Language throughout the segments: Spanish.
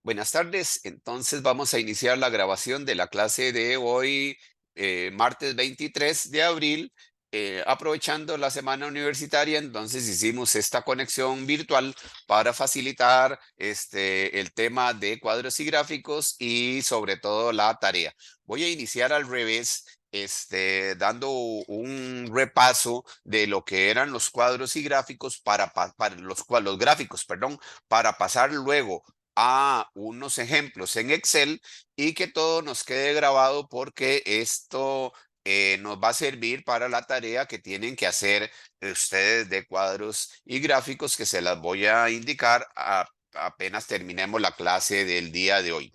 Buenas tardes. Entonces vamos a iniciar la grabación de la clase de hoy, martes 23 de abril, aprovechando la semana universitaria. Entonces hicimos esta conexión virtual para facilitar el tema de cuadros y gráficos y sobre todo la tarea. Voy a iniciar al revés. Dando un repaso de lo que eran los cuadros y gráficos para los gráficos, perdón, para pasar luego a unos ejemplos en Excel y que todo nos quede grabado porque esto nos va a servir para la tarea que tienen que hacer ustedes de cuadros y gráficos que se las voy a indicar apenas terminemos la clase del día de hoy.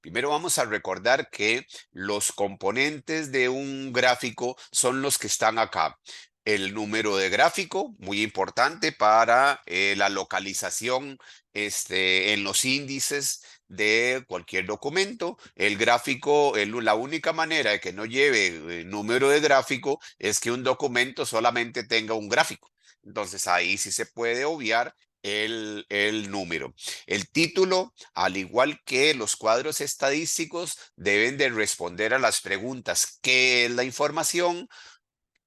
Primero vamos a recordar que los componentes de un gráfico son los que están acá. El número de gráfico, muy importante para la localización en los índices de cualquier documento. El gráfico, la única manera de que no lleve número de gráfico es que un documento solamente tenga un gráfico. Entonces ahí sí se puede obviar el número. El título, al igual que los cuadros estadísticos, deben de responder a las preguntas: ¿qué es la información?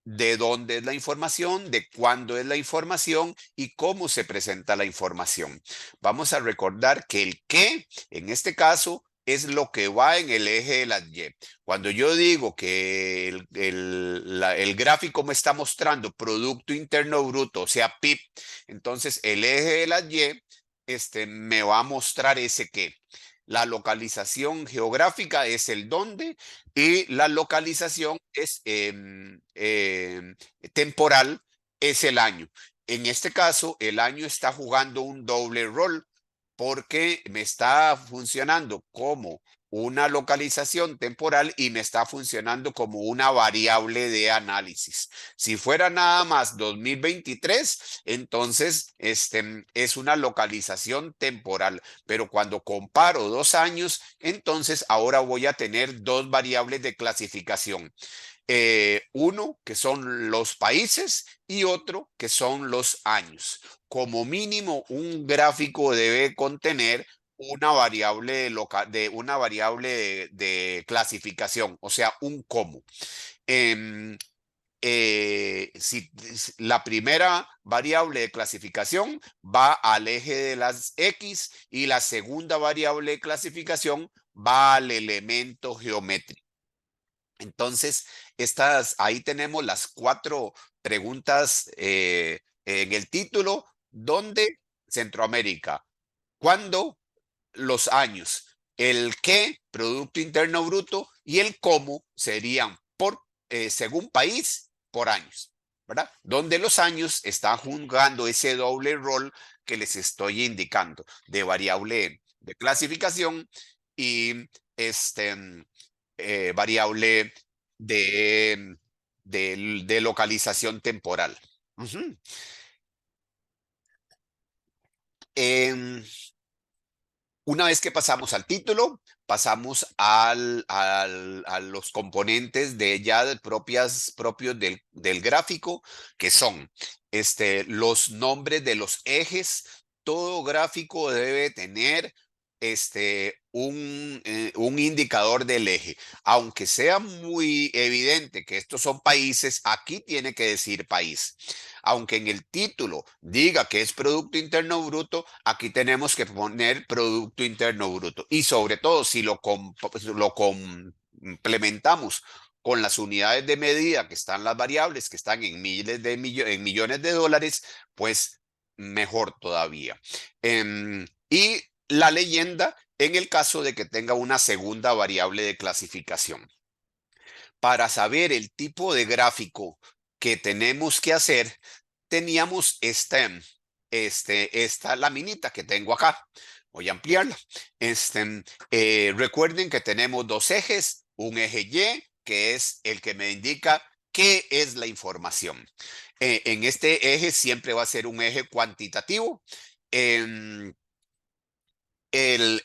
¿De dónde es la información? ¿De cuándo es la información? ¿Y cómo se presenta la información? Vamos a recordar que el qué, en este caso, es lo que va en el eje de las Y. Cuando yo digo que el gráfico me está mostrando Producto Interno Bruto, o sea, PIB, entonces el eje de las Y me va a mostrar ese qué. La localización geográfica es el dónde y la localización es temporal, es el año. En este caso, el año está jugando un doble rol porque me está funcionando como una localización temporal y me está funcionando como una variable de análisis. Si fuera nada más 2023, entonces es una localización temporal. Pero cuando comparo 2 años, entonces ahora voy a tener dos variables de clasificación. Uno que son los países y otro que son los años. Como mínimo, un gráfico debe contener una variable una variable de clasificación, o sea, un cómo. Em, si la primera variable de clasificación va al eje de las X y la segunda variable de clasificación va al elemento geométrico. Entonces, ahí tenemos las cuatro preguntas en el título. ¿Dónde? Centroamérica. ¿Cuándo? Los años. El qué, Producto Interno Bruto, y el cómo serían según país, por años, ¿verdad? Donde los años están jugando ese doble rol que les estoy indicando, de variable de clasificación y variable de, de localización temporal. Ujú. Em, Una vez que pasamos al título, pasamos a los componentes propios del gráfico, que son los nombres de los ejes. Todo gráfico debe tener un indicador del eje. Aunque sea muy evidente que estos son países, aquí tiene que decir país. Aunque en el título diga que es Producto Interno Bruto, aquí tenemos que poner Producto Interno Bruto. Y sobre todo, si lo complementamos con las unidades de medida que están las variables, que están en en millones de dólares, pues mejor todavía. Y la leyenda en el caso de que tenga una segunda variable de clasificación. Para saber el tipo de gráfico que tenemos que hacer, teníamos esta laminita que tengo acá. Voy a ampliarla. Recuerden que tenemos dos ejes, un eje Y, que es el que me indica qué es la información. En este eje siempre va a ser un eje cuantitativo. Em, el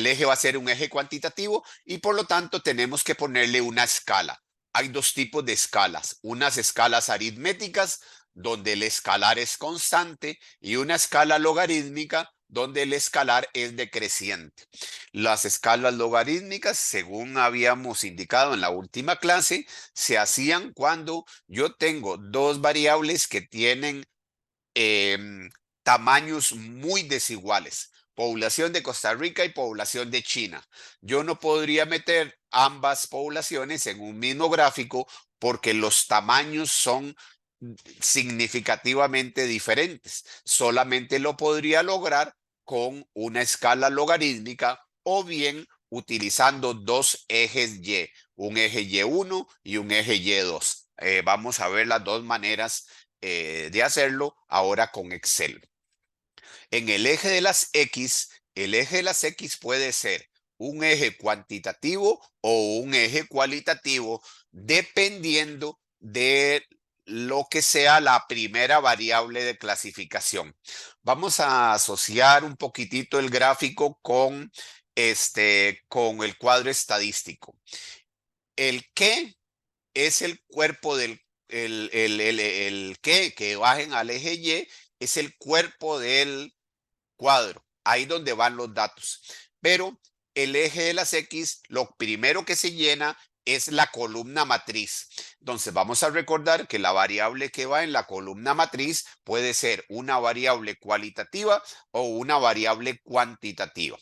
eje va a ser un eje cuantitativo y por lo tanto tenemos que ponerle una escala. Hay dos tipos de escalas, unas escalas aritméticas donde el escalar es constante y una escala logarítmica donde el escalar es decreciente. Las escalas logarítmicas, según habíamos indicado en la última clase, se hacían cuando yo tengo dos variables que tienen tamaños muy desiguales. Población de Costa Rica y población de China. Yo no podría meter ambas poblaciones en un mismo gráfico porque los tamaños son significativamente diferentes. Solamente lo podría lograr con una escala logarítmica o bien utilizando dos ejes Y, un eje Y1 y un eje Y2. Vamos a ver las dos maneras de hacerlo ahora con Excel. En el eje de las X, el eje de las X puede ser un eje cuantitativo o un eje cualitativo, dependiendo de lo que sea la primera variable de clasificación. Vamos a asociar un poquitito el gráfico con el cuadro estadístico. El qué es el cuerpo del el que bajen al eje Y es el cuerpo del cuadro, ahí donde van los datos. Pero el eje de las X, lo primero que se llena es la columna matriz. Entonces vamos a recordar que la variable que va en la columna matriz puede ser una variable cualitativa o una variable cuantitativa.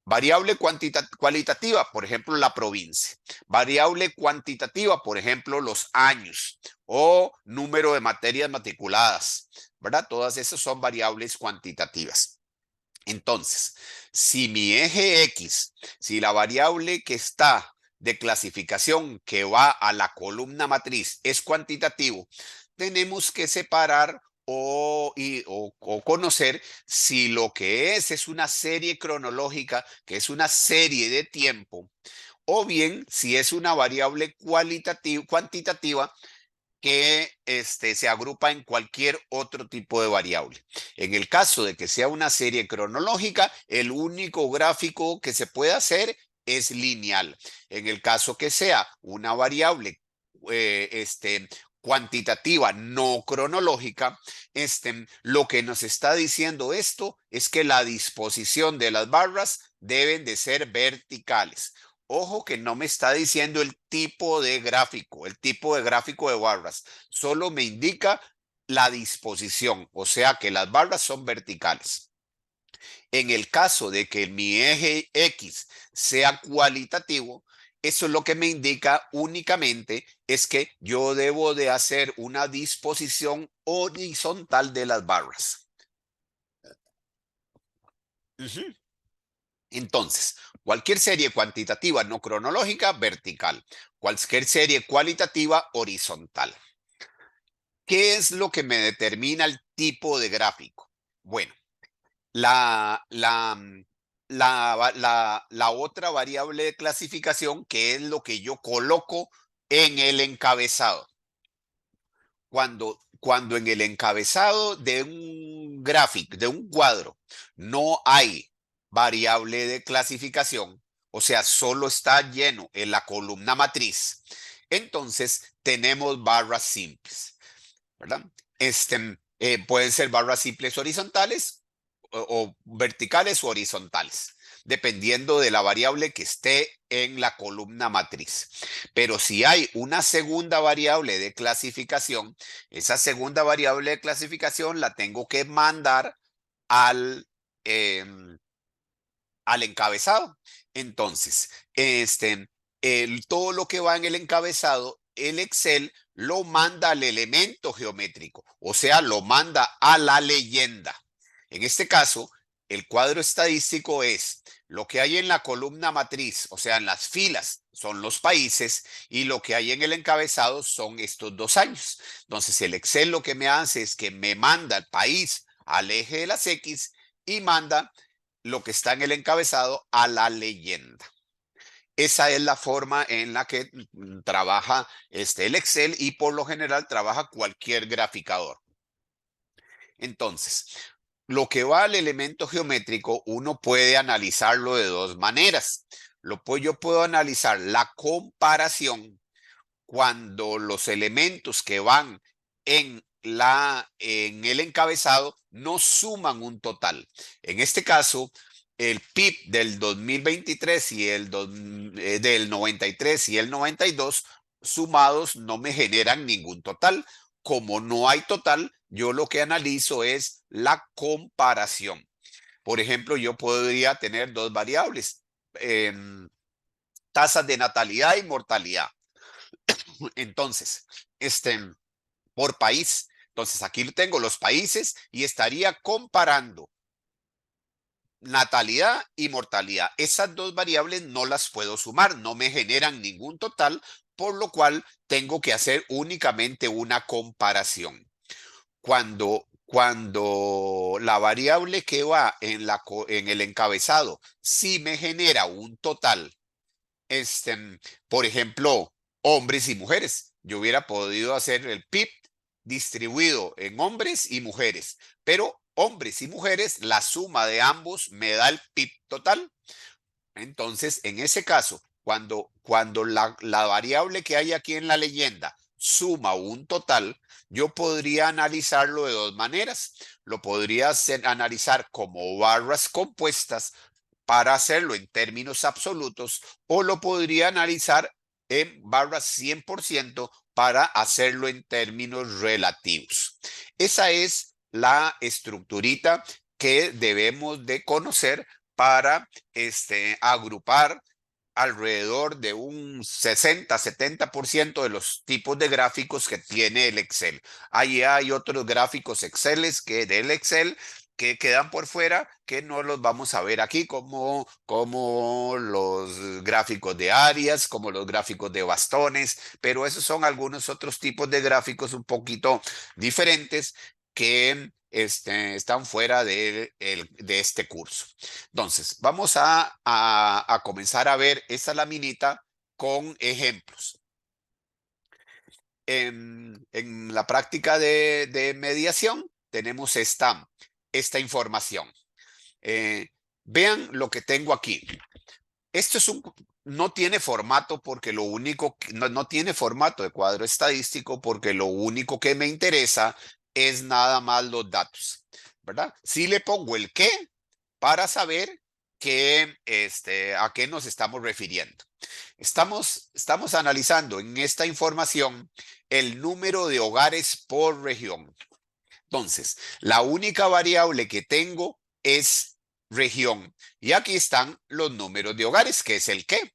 Variable cualitativa, por ejemplo, la provincia. Variable cuantitativa, por ejemplo, los años o número de materias matriculadas, ¿verdad? Todas esas son variables cuantitativas. Entonces, si mi eje X, si la variable que está de clasificación que va a la columna matriz es cuantitativo, tenemos que separar o conocer si lo que es una serie cronológica, que es una serie de tiempo, o bien si es una variable cuantitativa que se agrupa en cualquier otro tipo de variable. En el caso de que sea una serie cronológica, el único gráfico que se puede hacer es lineal. En el caso que sea una variable cuantitativa no cronológica, lo que nos está diciendo esto es que la disposición de las barras deben de ser verticales. Ojo que no me está diciendo el tipo de gráfico de barras. Solo me indica la disposición, o sea que las barras son verticales. En el caso de que mi eje X sea cualitativo, eso es lo que me indica únicamente es que yo debo de hacer una disposición horizontal de las barras. Ujú. Entonces, cualquier serie cuantitativa no cronológica, vertical. Cualquier serie cualitativa, horizontal. ¿Qué es lo que me determina el tipo de gráfico? Bueno, la, la, la otra variable de clasificación, que es lo que yo coloco en el encabezado. Cuando en el encabezado de un gráfico, de un cuadro, no hay variable de clasificación, o sea, solo está lleno en la columna matriz, entonces tenemos barras simples, ¿verdad? Pueden ser barras simples horizontales o verticales o horizontales, dependiendo de la variable que esté en la columna matriz. Pero si hay una segunda variable de clasificación, esa segunda variable de clasificación la tengo que mandar al, em, al encabezado. Entonces, todo lo que va en el encabezado, el Excel lo manda al elemento geométrico, o sea, lo manda a la leyenda. En este caso, el cuadro estadístico es lo que hay en la columna matriz, o sea, en las filas son los países y lo que hay en el encabezado son estos 2 años. Entonces, el Excel lo que me hace es que me manda el país al eje de las X y manda lo que está en el encabezado a la leyenda. Esa es la forma en la que trabaja el Excel y por lo general trabaja cualquier graficador. Entonces, lo que va al elemento geométrico, uno puede analizarlo de dos maneras. Yo puedo analizar la comparación cuando los elementos que van en en el encabezado no suman un total. En este caso, el PIB del 2023 y del 93 y el 92 sumados no me generan ningún total. Como no hay total, yo lo que analizo es la comparación. Por ejemplo, yo podría tener dos variables, tasas de natalidad y mortalidad. Entonces, por país. Entonces, aquí tengo los países y estaría comparando natalidad y mortalidad. Esas dos variables no las puedo sumar, no me generan ningún total, por lo cual tengo que hacer únicamente una comparación. Cuando la variable que va en el encabezado sí me genera un total, por ejemplo, hombres y mujeres. Yo hubiera podido hacer el PIB distribuido en hombres y mujeres, pero hombres y mujeres, la suma de ambos me da el PIB total. Entonces, en ese caso, cuando la variable que hay aquí en la leyenda suma un total, yo podría analizarlo de dos maneras. Lo podría analizar como barras compuestas para hacerlo en términos absolutos, o lo podría analizar en barras 100% para hacerlo en términos relativos. Esa es la estructurita que debemos de conocer para agrupar alrededor de un 60-70% de los tipos de gráficos que tiene el Excel. Ahí hay otros gráficos Excel que del Excel que quedan por fuera, que no los vamos a ver aquí, como los gráficos de áreas, como los gráficos de bastones, pero esos son algunos otros tipos de gráficos un poquito diferentes que están fuera de este curso. Entonces, vamos a comenzar a ver esta laminita con ejemplos. En la práctica de mediación tenemos esta información. Eh, Vean lo que tengo aquí. Esto no tiene formato porque lo único, no tiene formato de cuadro estadístico porque lo único que me interesa es nada más los datos, ¿verdad? Si le pongo el qué para saber a qué nos estamos refiriendo. Estamos analizando en esta información el número de hogares por región. Entonces, la única variable que tengo es región. Y aquí están los números de hogares, que es el qué.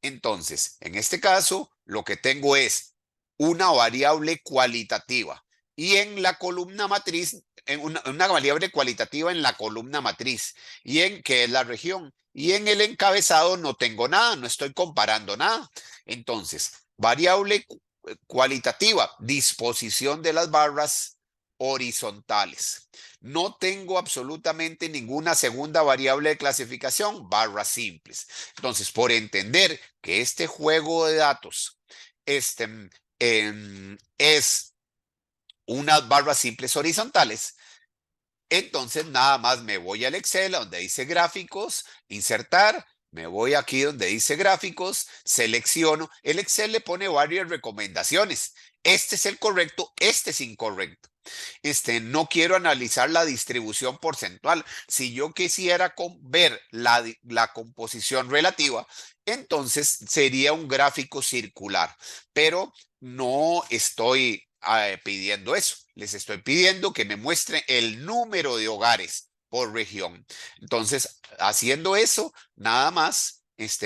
Entonces, en este caso, lo que tengo es una variable cualitativa. Y en la columna matriz, en una variable cualitativa en la columna matriz. Y en qué es la región. Y en el encabezado no tengo nada, no estoy comparando nada. Entonces, variable cualitativa, disposición de las barras horizontales. No tengo absolutamente ninguna segunda variable de clasificación, barras simples. Entonces, por entender que este juego de datos es unas barras simples horizontales, entonces nada más me voy al Excel donde dice gráficos, insertar, me voy aquí donde dice gráficos, selecciono. El Excel le pone varias recomendaciones. Este es el correcto, este es incorrecto. No quiero analizar la distribución porcentual. Si yo quisiera ver la composición relativa, entonces sería un gráfico circular, pero no estoy pidiendo eso. Les estoy pidiendo que me muestren el número de hogares por región. Entonces, haciendo eso, nada más,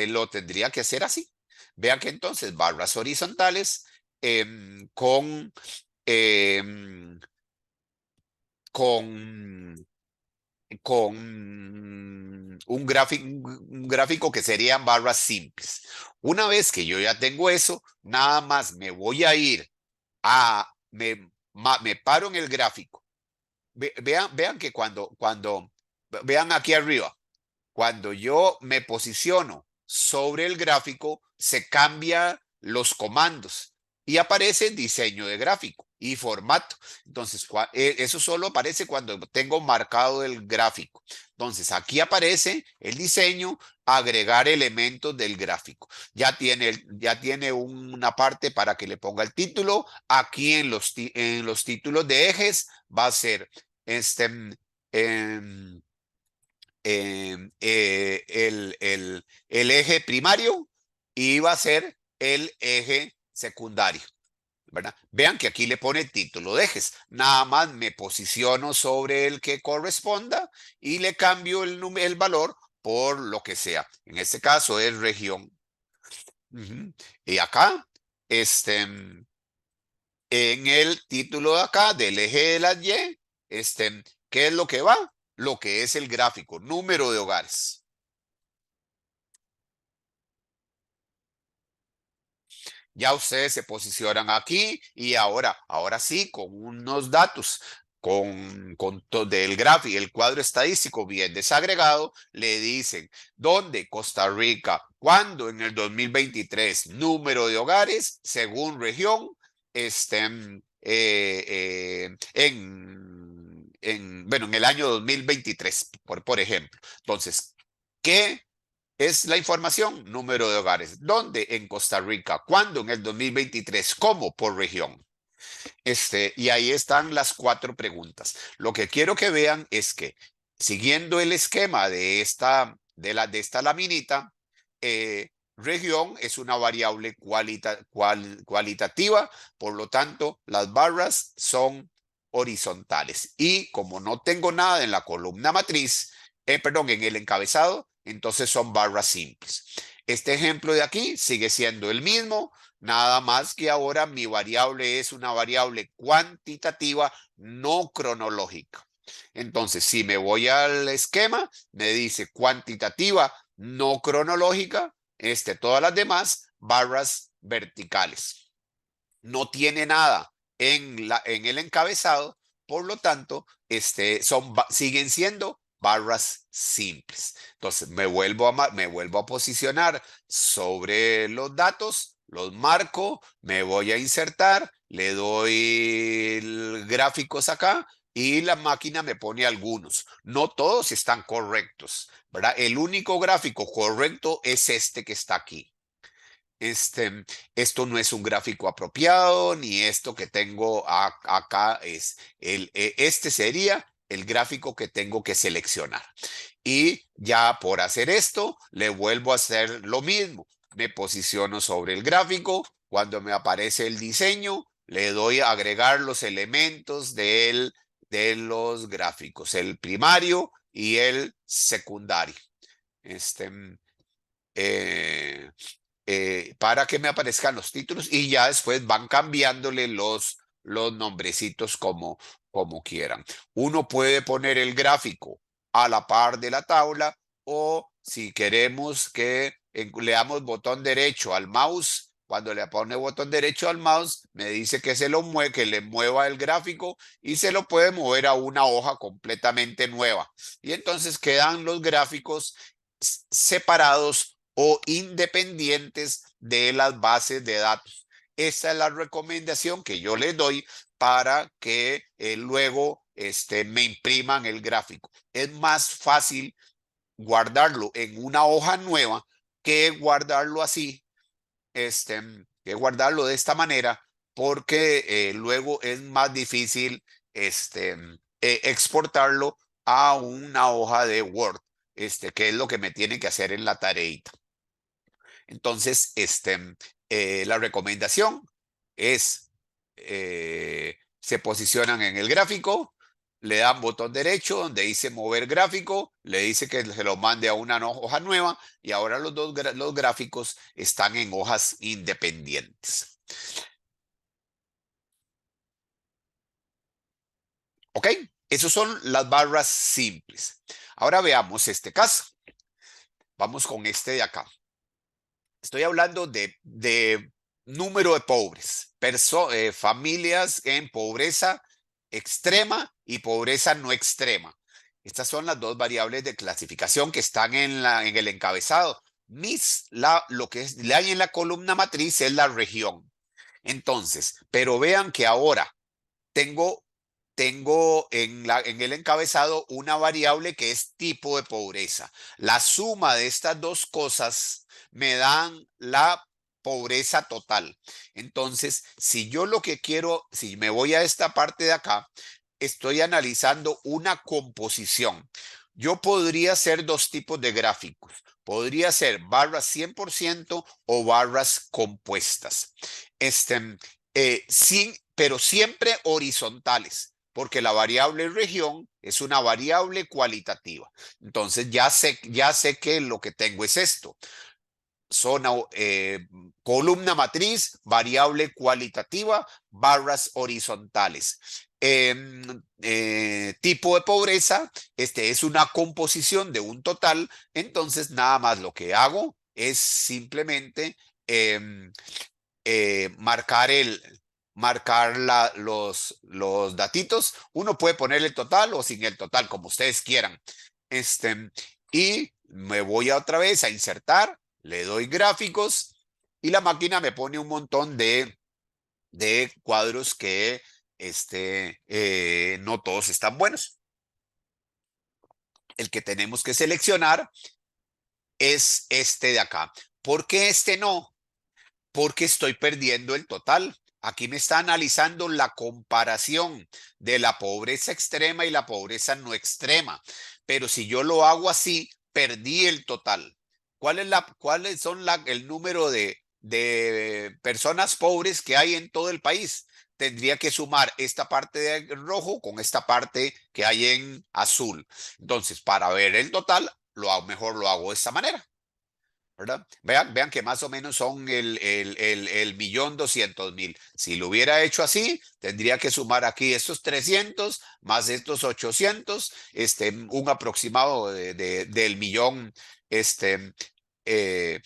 lo tendría que hacer así. Vean que entonces barras horizontales con em, con, con un gráfico que serían barras simples. Una vez que yo ya tengo eso, nada más me voy a ir me paro en el gráfico. Vean que vean aquí arriba, cuando yo me posiciono sobre el gráfico, se cambian los comandos y aparece diseño de gráfico y formato. Entonces, eso solo aparece cuando tengo marcado el gráfico. Entonces, aquí aparece el diseño agregar elementos del gráfico. Ya tiene una parte para que le ponga el título. Aquí en los títulos de ejes va a ser este, em, el eje primario y va a ser el eje secundario, ¿verdad? Vean que aquí le pone título de ejes. Nada más me posiciono sobre el que corresponda y le cambio el valor por lo que sea. En este caso es región. Ujú. Y acá, en el título de acá del eje de las Y, ¿qué es lo que va? Lo que es el gráfico, número de hogares. Ya ustedes se posicionan aquí y ahora sí, con unos datos, del gráfico, el cuadro estadístico bien desagregado, le dicen dónde Costa Rica, cuándo en el 2023, número de hogares según región, bueno, en el año 2023, por ejemplo. Entonces, ¿qué es la información? Número de hogares. ¿Dónde? En Costa Rica. ¿Cuándo? En el 2023. ¿Cómo? Por región. Y ahí están las cuatro preguntas. Lo que quiero que vean es que, siguiendo el esquema de esta laminita, región es una variable cualitativa, por lo tanto, las barras son horizontales. Y como no tengo nada en la columna matriz, perdón, en el encabezado, entonces son barras simples. Este ejemplo de aquí sigue siendo el mismo. Nada más que ahora mi variable es una variable cuantitativa no cronológica. Entonces, si me voy al esquema, me dice cuantitativa no cronológica, todas las demás barras verticales. No tiene nada en el encabezado, por lo tanto, siguen siendo barras simples. Entonces, me vuelvo a posicionar sobre los datos, los marco, me voy a insertar, le doy gráficos acá y la máquina me pone algunos. No todos están correctos, ¿verdad? El único gráfico correcto es este que está aquí. Esto no es un gráfico apropiado, ni esto que tengo acá este sería el gráfico que tengo que seleccionar. Y ya por hacer esto, le vuelvo a hacer lo mismo. Me posiciono sobre el gráfico. Cuando me aparece el diseño, le doy a agregar los elementos de los gráficos, el primario y el secundario. Este, eh, para que me aparezcan los títulos y ya después van cambiándole los nombrecitos como quieran. Uno puede poner el gráfico a la par de la tabla o si queremos que le damos botón derecho al mouse. Cuando le pone botón derecho al mouse, me dice que le mueva el gráfico y se lo puede mover a una hoja completamente nueva. Y entonces quedan los gráficos separados o independientes de las bases de datos. Esa es la recomendación que yo les doy para que luego me impriman el gráfico. Es más fácil guardarlo en una hoja nueva que guardarlo así, que guardarlo de esta manera, porque luego es más difícil exportarlo a una hoja de Word, que es lo que me tiene que hacer en la tareita. Entonces, la recomendación es, se posicionan en el gráfico, le dan botón derecho donde dice mover gráfico, le dice que se lo mande a una hoja nueva y ahora los gráficos están en hojas independientes. ¿Ok? Esas son las barras simples. Ahora veamos este caso. Vamos con este de acá. Estoy hablando de número de pobres, familias en pobreza extrema y pobreza no extrema. Estas son las dos variables de clasificación que están en el encabezado. Lo que hay en la columna matriz es la región. Entonces, pero vean que ahora tengo tengo en el encabezado una variable que es tipo de pobreza. La suma de estas dos cosas me dan la pobreza total. Entonces, si yo lo que quiero, si me voy a esta parte de acá, estoy analizando una composición. Yo podría hacer dos tipos de gráficos. Podría ser barras 100% o barras compuestas. Pero siempre horizontales, porque la variable región es una variable cualitativa. Entonces ya sé que lo que tengo es esto. Zona, columna matriz, variable cualitativa, barras horizontales. Tipo de pobreza, este es una composición de un total, entonces nada más lo que hago es simplemente marcar los datitos. Uno puede poner el total o sin el total, como ustedes quieran. Y me voy otra vez a insertar, le doy gráficos y la máquina me pone un montón de cuadros que no todos están buenos. El que tenemos que seleccionar es este de acá. ¿Por qué este no? Porque estoy perdiendo el total. Aquí me está analizando la comparación de la pobreza extrema y la pobreza no extrema. Pero si yo lo hago así, perdí el total. ¿Cuáles son el número de personas pobres que hay en todo el país? Tendría que sumar esta parte de rojo con esta parte que hay en azul. Entonces, para ver el total, mejor lo hago de esta manera. ¿Verdad? Vean que más o menos son el 1.200.000. Si lo hubiera hecho así, tendría que sumar aquí estos 300 más estos 800, un aproximado del millón, eh,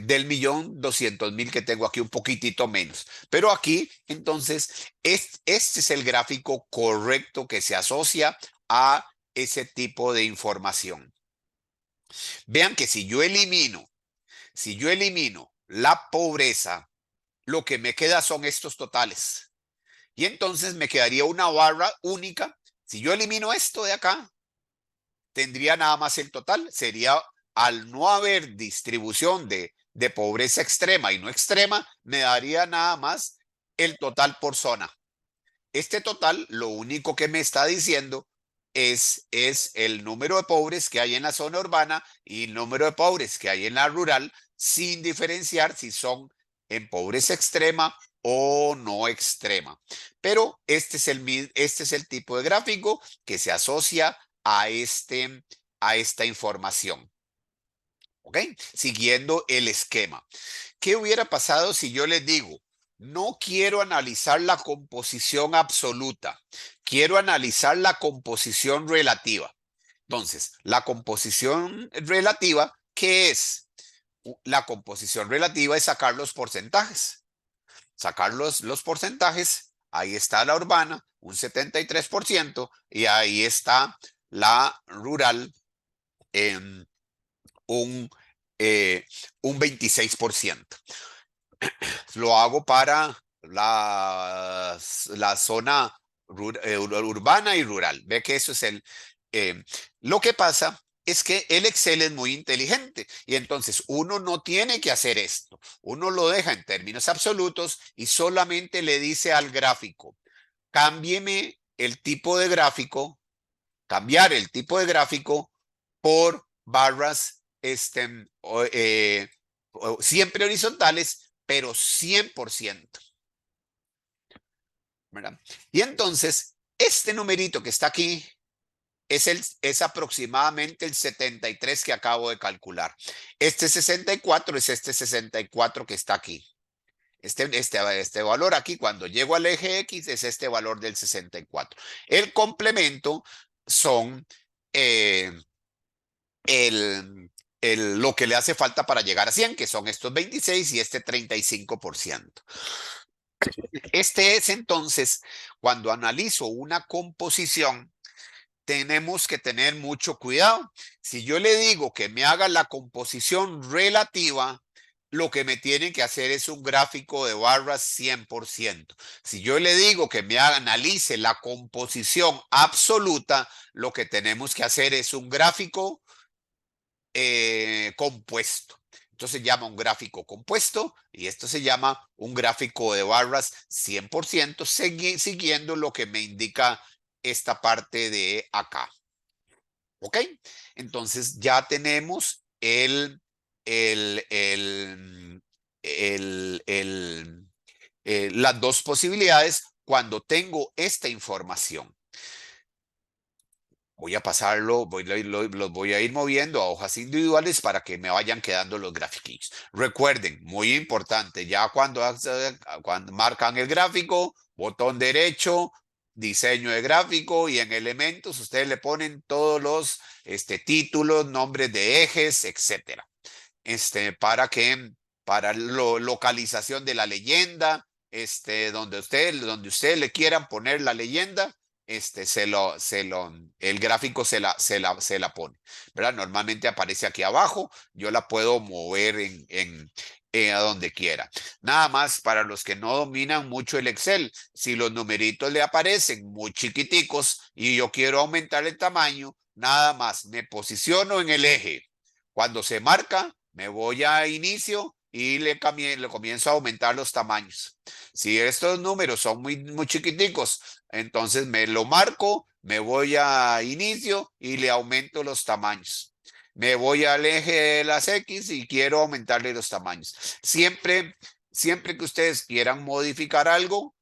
del 1.200.000 que tengo aquí, un poquitito menos. Pero aquí, entonces, este es el gráfico correcto que se asocia a ese tipo de información. Vean que si yo elimino la pobreza, lo que me queda son estos totales. Y entonces me quedaría una barra única. Si yo elimino esto de acá, tendría nada más el total. Sería, al no haber distribución de pobreza extrema y no extrema, me daría nada más el total por zona. Este total, lo único que me está diciendo es el número de pobres que hay en la zona urbana y el número de pobres que hay en la rural, sin diferenciar si son en pobreza extrema o no extrema. Pero este es el tipo de gráfico que se asocia a esta información. ¿Ok? Siguiendo el esquema. ¿Qué hubiera pasado si yo les digo, no quiero analizar la composición absoluta, quiero analizar la composición relativa? Entonces, la composición relativa, ¿qué es? La composición relativa es sacar los porcentajes. Sacar los porcentajes, ahí está la urbana, un 73%, y ahí está la rural en un, eh, un 26%. Lo hago para la zona urbana y rural. Ve que eso es eh, lo que pasa es que el Excel es muy inteligente y entonces uno no tiene que hacer esto. Uno lo deja en términos absolutos y solamente le dice al gráfico, cámbieme el tipo de gráfico, cambiar el tipo de gráfico por barras siempre horizontales, pero 100%. ¿Verdad? Y entonces, este numerito que está aquí es aproximadamente el 73 que acabo de calcular. Este 64 es este 64 que está aquí. Este valor aquí, cuando llego al eje X, es este valor del 64. El complemento son eh, el, lo que le hace falta para llegar a 100, que son estos 26 y este 35%. Este es entonces, cuando analizo una composición, tenemos que tener mucho cuidado. Si yo le digo que me haga la composición relativa, lo que me tiene que hacer es un gráfico de barras 100%. Si yo le digo que me analice la composición absoluta, lo que tenemos que hacer es un gráfico compuesto. Entonces se llama un gráfico compuesto y esto se llama un gráfico de barras 100% siguiendo lo que me indica esta parte de acá. ¿Ok? Entonces ya tenemos el, el, las dos posibilidades cuando tengo esta información. Voy a pasarlo, los voy a ir moviendo a hojas individuales para que me vayan quedando los grafiquillos. Recuerden, muy importante, ya cuando marcan el gráfico, botón derecho, diseño de gráfico y en elementos ustedes le ponen todos los títulos, nombres de ejes, etcétera. Para que, para localización de la leyenda, donde ustedes le quieran poner la leyenda, el gráfico se la pone, ¿verdad? Normalmente aparece aquí abajo, yo la puedo mover a donde quiera. Nada más para los que no dominan mucho el Excel, si los numeritos le aparecen muy chiquiticos y yo quiero aumentar el tamaño, nada más me posiciono en el eje. Cuando se marca, me voy a inicio y le comienzo a aumentar los tamaños. Si estos números son muy chiquiticos, entonces me lo marco, me voy a inicio y le aumento los tamaños. Me voy al eje de las X y quiero aumentarle los tamaños. Siempre que ustedes quieran modificar algo,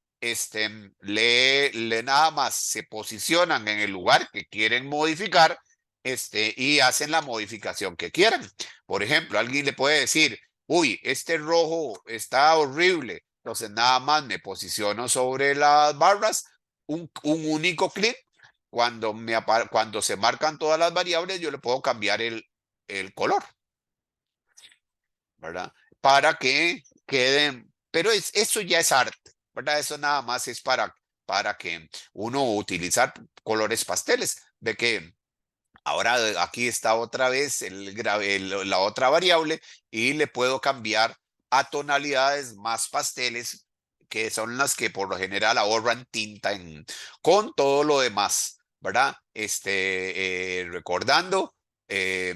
nada más se posicionan en el lugar que quieren modificar, y hacen la modificación que quieran. Por ejemplo, alguien le puede decir, uy, este rojo está horrible. Entonces nada más me posiciono sobre las barras, un único clic. Cuando se marcan todas las variables, yo le puedo cambiar el color, ¿verdad? Para que queden, pero eso ya es arte, ¿verdad? Eso nada más es para que uno utilizar colores pasteles. Ve que ahora aquí está otra vez la otra variable y le puedo cambiar a tonalidades más pasteles, que son las que por lo general ahorran tinta con todo lo demás, ¿verdad? Recordando eh,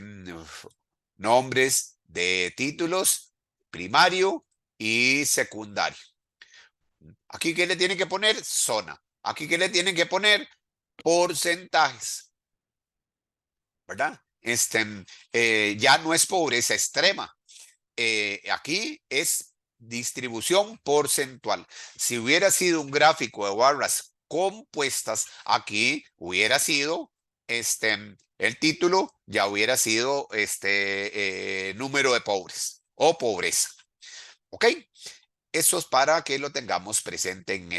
nombres de títulos primario y secundario. Aquí, ¿qué le tienen que poner? Zona. Aquí, ¿qué le tienen que poner? Porcentajes. ¿Verdad? Ya no es pobreza extrema. Aquí es distribución porcentual. Si hubiera sido un gráfico de barras compuestas, aquí hubiera sido el título, ya hubiera sido número de pobres o pobreza. ¿Ok? Eso es para que lo tengamos presente en.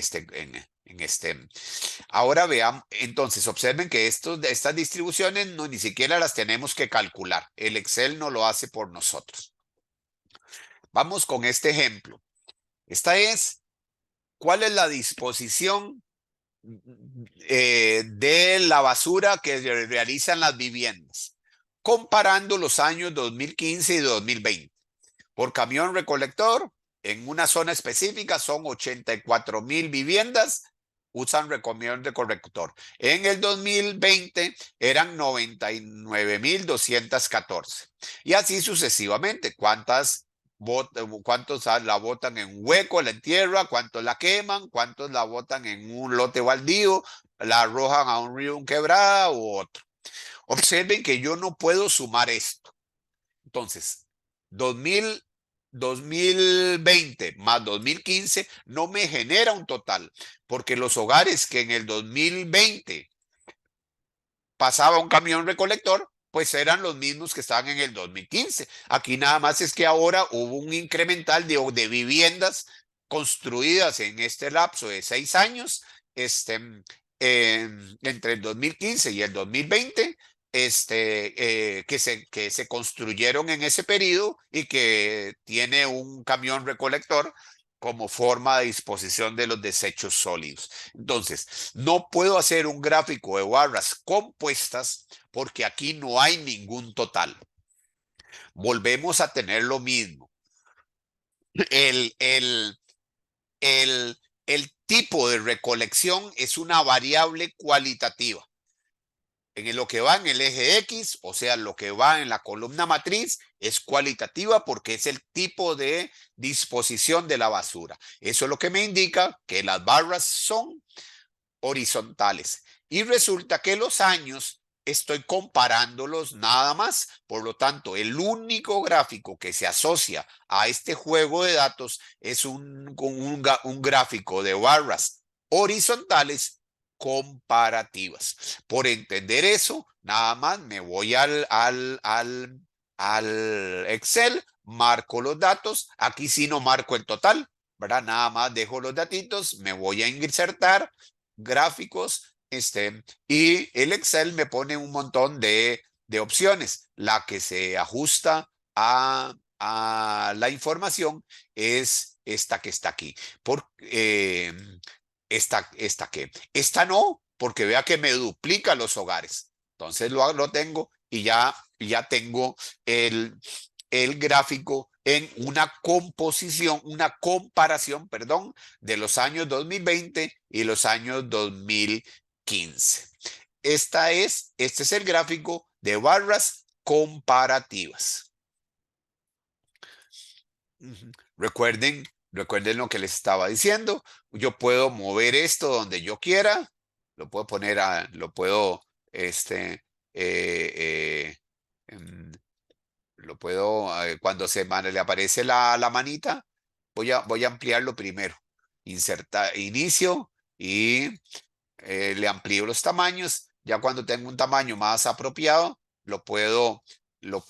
Ahora vean, entonces observen que estas distribuciones no ni siquiera las tenemos que calcular. El Excel no lo hace por nosotros. Vamos con este ejemplo. Esta es, ¿cuál es la disposición de la basura que realizan las viviendas? Comparando los años 2015 y 2020. Por camión recolector, en una zona específica son 84,000 viviendas, usan camión recolector. En el 2020 eran 99,214. Y así sucesivamente. ¿Cuántos la botan en un hueco, la entierran? ¿Cuántos la queman? ¿Cuántos la botan en un lote baldío? ¿La arrojan a un río, un quebrada u otro? Observen que yo no puedo sumar esto. Entonces, 2020 más 2015 no me genera un total, porque los hogares que en el 2020 pasaba un camión recolector, pues eran los mismos que estaban en el 2015. Aquí nada más es que ahora hubo un incremental de viviendas construidas en este lapso de 6 años, entre el 2015 y el 2020, que se construyeron en ese periodo y que tiene un camión recolector como forma de disposición de los desechos sólidos. Entonces, no puedo hacer un gráfico de barras compuestas porque aquí no hay ningún total. Volvemos a tener lo mismo. El, el, el tipo de recolección es una variable cualitativa. En lo que va en el eje X, o sea, lo que va en la columna matriz, es cualitativa porque es el tipo de disposición de la basura. Eso es lo que me indica que las barras son horizontales. Y resulta que los años estoy comparándolos nada más. Por lo tanto, el único gráfico que se asocia a este juego de datos es un gráfico de barras horizontales comparativas. Por entender eso, nada más me voy al Excel, marco los datos. Aquí sí no marco el total, ¿verdad? Nada más dejo los datitos, me voy a insertar gráficos, y el Excel me pone un montón de opciones. La que se ajusta a la información es esta que está aquí. Esta que. Esta no, porque vea que me duplica los hogares. Entonces lo tengo y ya tengo el gráfico en una composición, una comparación, perdón, de los años 2020 y los años 2015. Este es el gráfico de barras comparativas. Recuerden lo que les estaba diciendo. Yo puedo mover esto donde yo quiera. Lo puedo poner lo puedo, eh, em, lo puedo, cuando le aparece la manita, voy a ampliarlo primero. Insertar, inicio y le amplío los tamaños. Ya cuando tengo un tamaño más apropiado, lo puedo, lo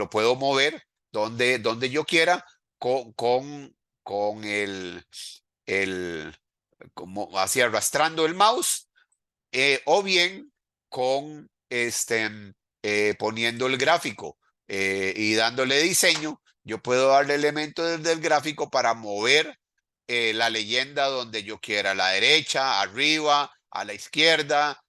puedo mover donde yo quiera con el, como así arrastrando el mouse, o bien con poniendo el gráfico y dándole diseño. Yo puedo darle elementos del gráfico para mover la leyenda donde yo quiera, a la derecha, arriba, a la izquierda,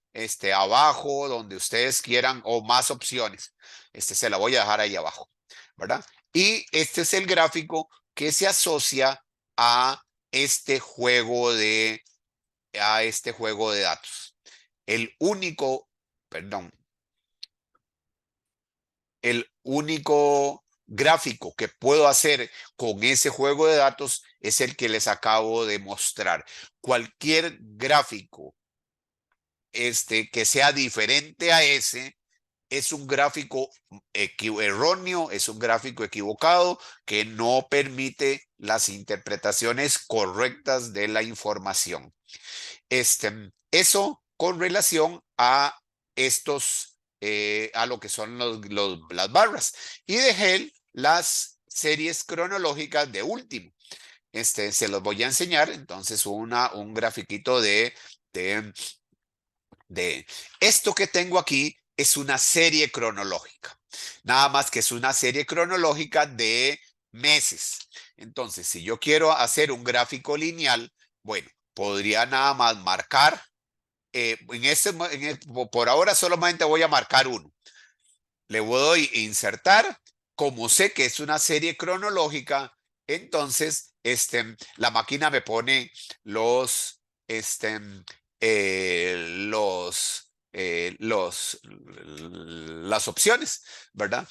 abajo, donde ustedes quieran, o más opciones. Se la voy a dejar ahí abajo, ¿verdad? Y este es el gráfico que se asocia a este juego de datos. El único, perdón, el único gráfico que puedo hacer con ese juego de datos es el que les acabo de mostrar. Cualquier gráfico que sea diferente a ese es un gráfico erróneo, es un gráfico equivocado que no permite las interpretaciones correctas de la información. Eso con relación a a lo que son las barras. Y dejé las series cronológicas de último. Se los voy a enseñar. Entonces, un grafiquito de, de esto que tengo aquí es una serie cronológica. Nada más que es una serie cronológica de meses. Entonces, si yo quiero hacer un gráfico lineal, bueno, podría nada más marcar por ahora solamente voy a marcar uno. Le doy insertar. Como sé que es una serie cronológica, entonces la máquina me pone los, este, las opciones, ¿verdad?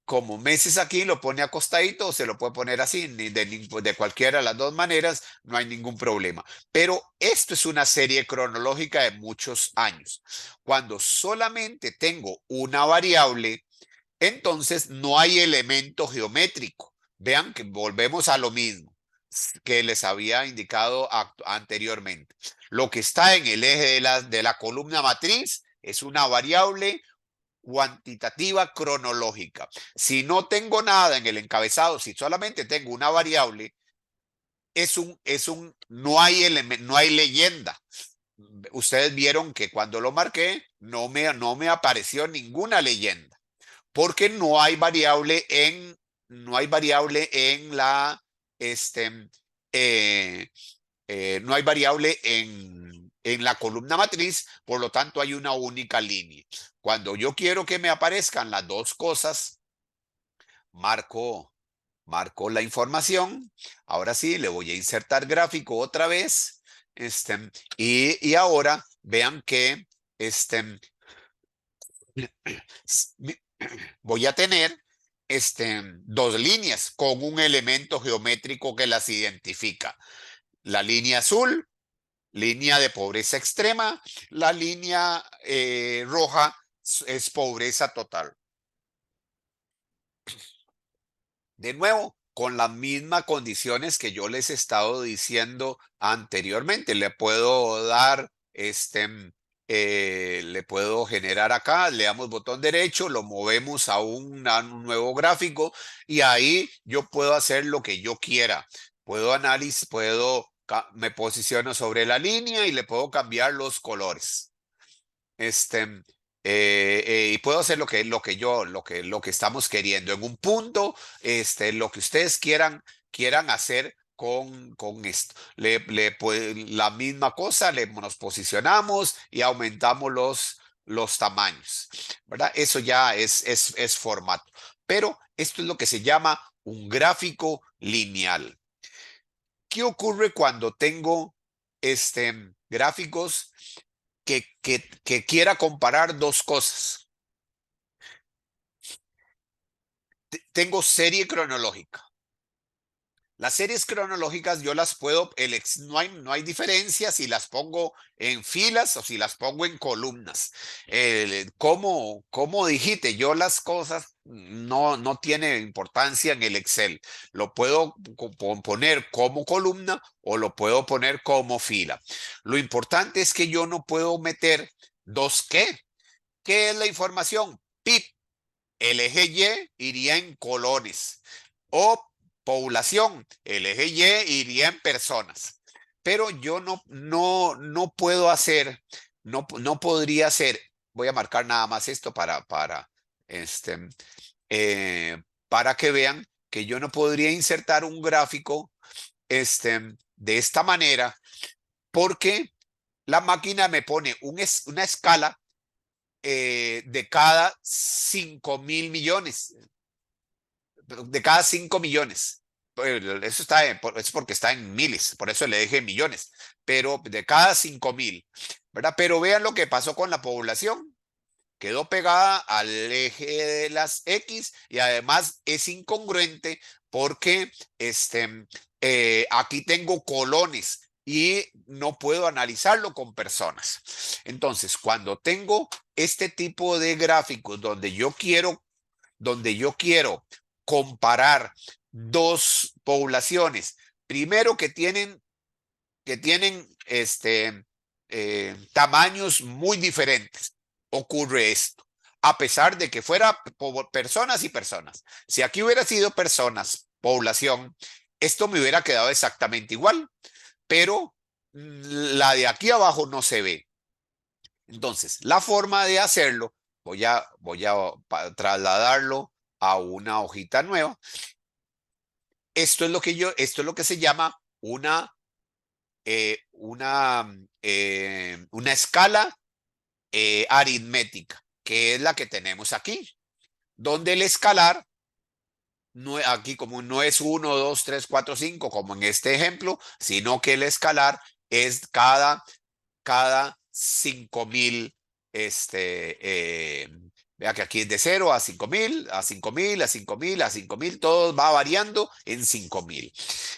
Como meses aquí lo pone acostadito, o se lo puede poner así, de cualquiera de las dos maneras, no hay ningún problema. Pero esto es una serie cronológica de muchos años. Cuando solamente tengo una variable, entonces no hay elemento geométrico. Vean que volvemos a lo mismo que les había indicado anteriormente. Lo que está en el eje de la columna matriz es una variable cuantitativa cronológica. Si no tengo nada en el encabezado, si solamente tengo una variable, no hay leyenda. Ustedes vieron que cuando lo marqué no me apareció ninguna leyenda porque no hay variable en eh, no hay variable en la columna matriz, por lo tanto hay una única línea. Cuando yo quiero que me aparezcan las dos cosas, marco, marco la información. Ahora sí, le voy a insertar gráfico otra vez. Y ahora vean que s- mi- voy a tener dos líneas con un elemento geométrico que las identifica. La línea azul, línea de pobreza extrema, la línea roja es pobreza total. De nuevo, con las mismas condiciones que yo les he estado diciendo anteriormente, le puedo dar le puedo generar acá, le damos botón derecho, lo movemos a un nuevo gráfico y ahí yo puedo hacer lo que yo quiera. Puedo analizar, me posiciono sobre la línea y le puedo cambiar los colores. Este, y puedo hacer lo que estamos queriendo en un punto, lo que ustedes quieran hacer con esto. La misma cosa, nos posicionamos y aumentamos los tamaños, ¿verdad? Eso ya es formato. Pero esto es lo que se llama un gráfico lineal. ¿Qué ocurre cuando tengo gráficos que quiera comparar dos cosas? Tengo serie cronológica. Las series cronológicas yo las puedo, no hay diferencia si las pongo en filas o si las pongo en columnas. Como dijiste, yo las cosas no tiene importancia en el Excel. Lo puedo poner como columna o lo puedo poner como fila. Lo importante es que yo no puedo meter dos ¿qué? ¿Qué es la información? PIB. El eje Y iría en colones o población. El eje Y iría en personas. Pero yo no puedo hacer, no podría hacer, voy a marcar nada más esto este, eh, para que vean que yo no podría insertar un gráfico de esta manera porque la máquina me pone una escala de cada 5.000 millones, de cada 5 millones. Eso es porque está en miles, por eso le dije millones, pero de cada 5.000, ¿verdad? Pero vean lo que pasó con la población. Quedó pegada al eje de las X y además es incongruente porque aquí tengo colones y no puedo analizarlo con personas. Entonces, cuando tengo este tipo de gráficos donde yo quiero comparar dos poblaciones, primero que tienen tamaños muy diferentes, ocurre esto. A pesar de que fuera personas y personas. Si aquí hubiera sido personas, población, esto me hubiera quedado exactamente igual, pero la de aquí abajo no se ve. Entonces, la forma de hacerlo, voy a trasladarlo a una hojita nueva. Esto es lo que se llama una escala aritmética, que es la que tenemos aquí, donde el escalar, aquí como no es 1, 2, 3, 4, 5 como en este ejemplo, sino que el escalar es cada 5.000, vea que aquí es de 0 a 5.000, a 5.000, a 5.000, a 5.000, todo va variando en 5.000.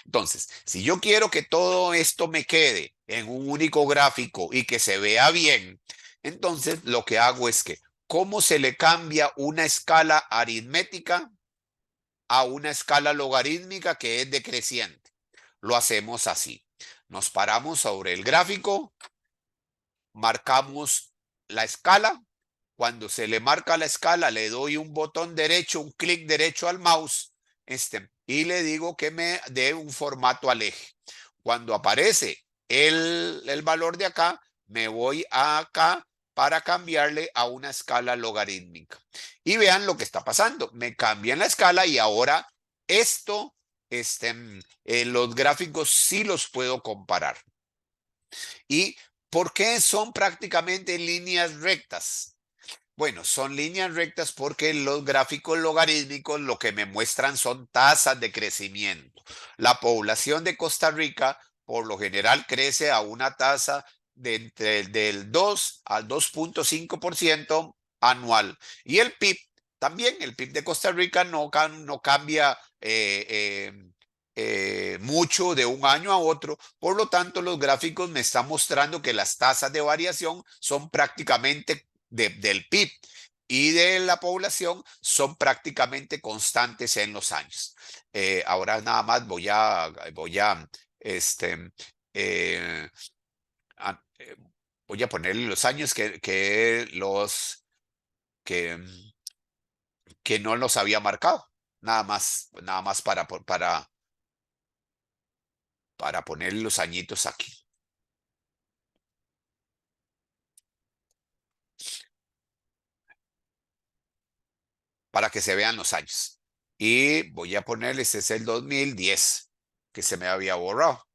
Entonces, si yo quiero que todo esto me quede en un único gráfico y que se vea bien, entonces lo que hago es que, ¿cómo se le cambia una escala aritmética a una escala logarítmica que es decreciente? Lo hacemos así. Nos paramos sobre el gráfico, marcamos la escala. Cuando se le marca la escala, le doy un botón derecho, un clic derecho al mouse, y le digo que me dé un formato al eje. Cuando aparece el valor de acá, me voy a acá para cambiarle a una escala logarítmica. Y vean lo que está pasando. Me cambian la escala y ahora esto, los gráficos sí los puedo comparar. ¿Y por qué son prácticamente líneas rectas? Bueno, son líneas rectas porque los gráficos logarítmicos lo que me muestran son tasas de crecimiento. La población de Costa Rica por lo general crece a una tasa del 2 al 2,5% anual. Y el PIB también, el PIB de Costa Rica no cambia mucho de un año a otro. Por lo tanto, los gráficos me están mostrando que las tasas de variación son prácticamente del PIB y de la población son prácticamente constantes en los años. Ahora nada más este, eh, a- eh, voy a ponerle los años que, que no los había marcado. Nada más para ponerle los añitos aquí, para que se vean los años. Y voy a ponerle, ese es el 2010, que se me había borrado.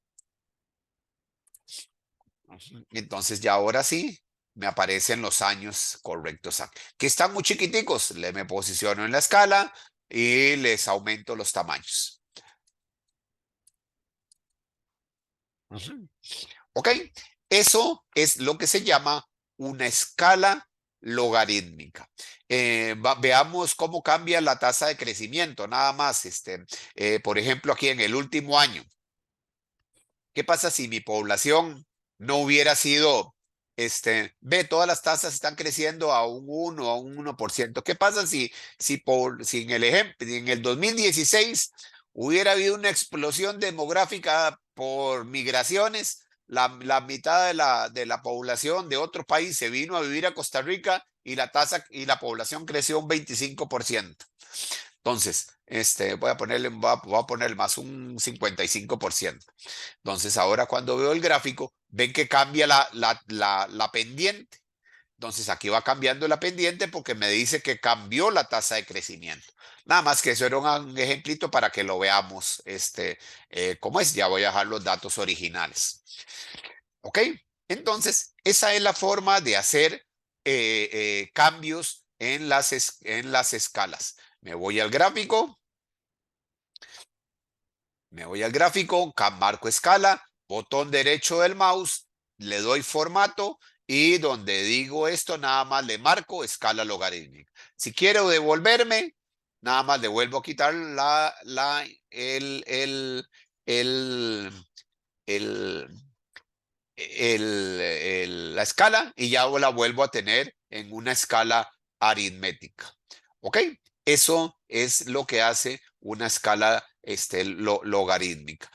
Entonces ya ahora sí me aparecen los años correctos aquí, que están muy chiquiticos. Me posiciono en la escala y les aumento los tamaños. Ujú. ¿Ok? Eso es lo que se llama una escala logarítmica. Veamos cómo cambia la tasa de crecimiento, nada más. Por ejemplo, aquí en el último año. ¿Qué pasa si mi población no hubiera sido, ve, todas las tasas están creciendo a un 1, a un 1%? ¿Qué pasa si en el ejemplo, en el 2016 hubiera habido una explosión demográfica por migraciones? La mitad de la población de otro país se vino a vivir a Costa Rica y la tasa y la población creció un 25%. Entonces, voy a ponerle más un 55%. Entonces, ahora cuando veo el gráfico, ven que cambia la pendiente. Entonces, aquí va cambiando la pendiente porque me dice que cambió la tasa de crecimiento. Nada más que eso era un ejemplito para que lo veamos, cómo es. Ya voy a dejar los datos originales. ¿Ok? Entonces, esa es la forma de hacer cambios en las escalas. Me voy al gráfico, marco escala, botón derecho del mouse, le doy formato y donde digo esto, nada más le marco escala logarítmica. Si quiero devolverme, nada más le vuelvo a quitar el, el, la escala y ya la vuelvo a tener en una escala aritmética. ¿Ok? Eso es lo que hace una escala logarítmica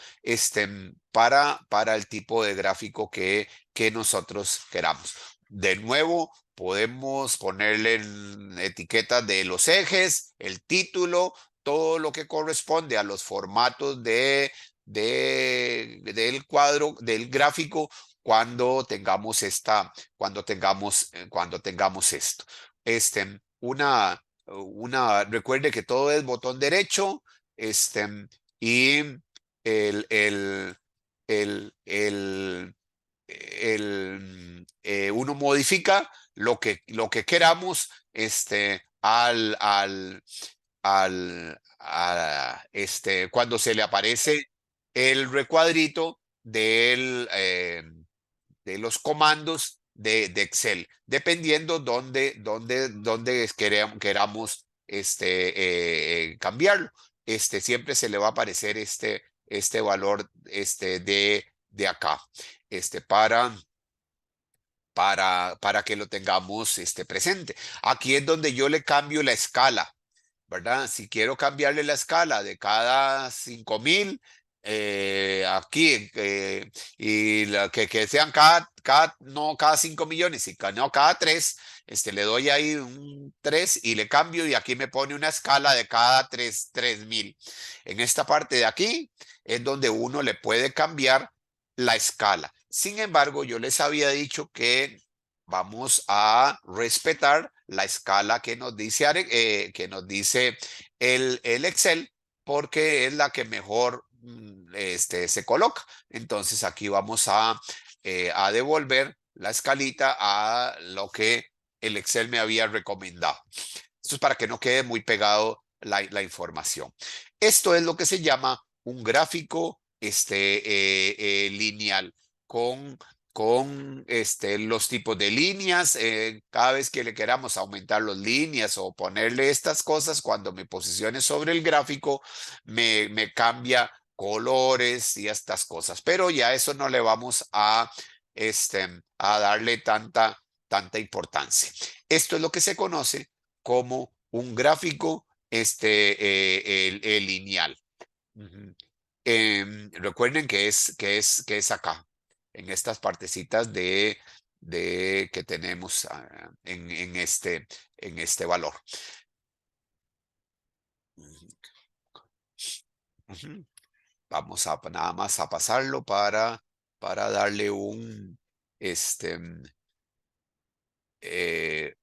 para el tipo de gráfico que nosotros queramos. De nuevo, podemos ponerle en etiquetas de los ejes, el título, todo lo que corresponde a los formatos del cuadro, del gráfico cuando tengamos esto. Recuerde que todo es botón derecho, y el, el, el, uno modifica lo que queramos, cuando se le aparece el recuadrito de los comandos de Excel, dependiendo dónde queramos cambiarlo. Siempre se le va a aparecer este valor de acá, este, para, para que lo tengamos presente. Aquí es donde yo le cambio la escala. ¿Verdad? Si quiero cambiarle la escala de cada 5,000, aquí, y que sean no cada 5 millones, no cada 3, le doy ahí un 3 y le cambio y aquí me pone una escala de cada 3,000. En esta parte de aquí es donde uno le puede cambiar la escala. Sin embargo, yo les había dicho que vamos a respetar la escala que nos dice el Excel, porque es la que mejor se coloca. Entonces aquí vamos a devolver la escalita a lo que el Excel me había recomendado. Esto es para que no quede muy pegado la información. Esto es lo que se llama un gráfico lineal con, con los tipos de líneas. Cada vez que le queramos aumentar las líneas o ponerle estas cosas, cuando me posicione sobre el gráfico, me cambia colores y estas cosas. Pero ya eso no le vamos a darle tanta importancia. Esto es lo que se conoce como un gráfico lineal. Ujú. Recuerden que es acá, en estas partecitas de que tenemos en este valor. Ujú. Ujú. Vamos a nada más a pasarlo para darle este, eh,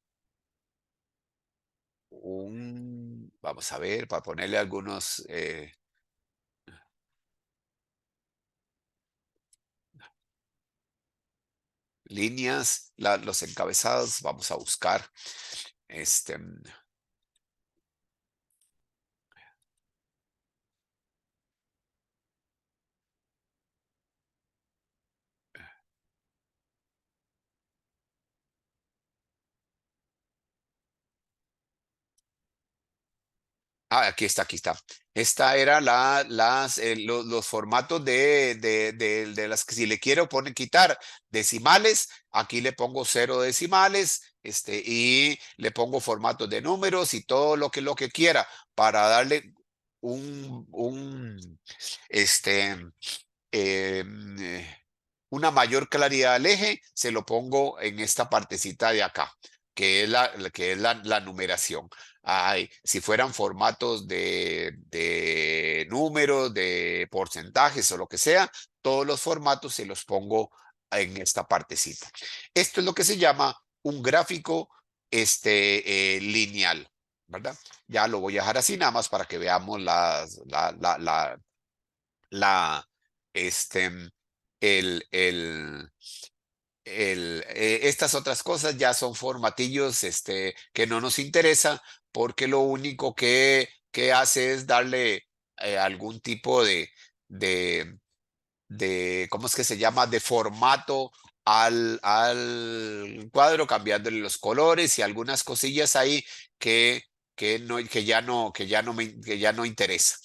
vamos a ver, para ponerle algunos líneas, los encabezados, vamos a buscar. Este, aquí está, aquí está. Esta era los formatos de las que si le quiero poner, quitar decimales, aquí le pongo 0 decimales, y le pongo formatos de números y todo lo que quiera para darle un, este, em, eh, una mayor claridad al eje, se lo pongo en esta partecita de acá, que es la numeración. Si fueran formatos de números, de porcentajes o lo que sea, todos los formatos se los pongo en esta partecita. Esto es lo que se llama un gráfico lineal, ¿verdad? Ya lo voy a dejar así nada más para que veamos la, este, estas otras cosas ya son formatillos que no nos interesa porque lo único que hace es darle algún tipo de, ¿cómo es que se llama? De formato al cuadro, cambiándole los colores y algunas cosillas ahí que, que ya no interesa.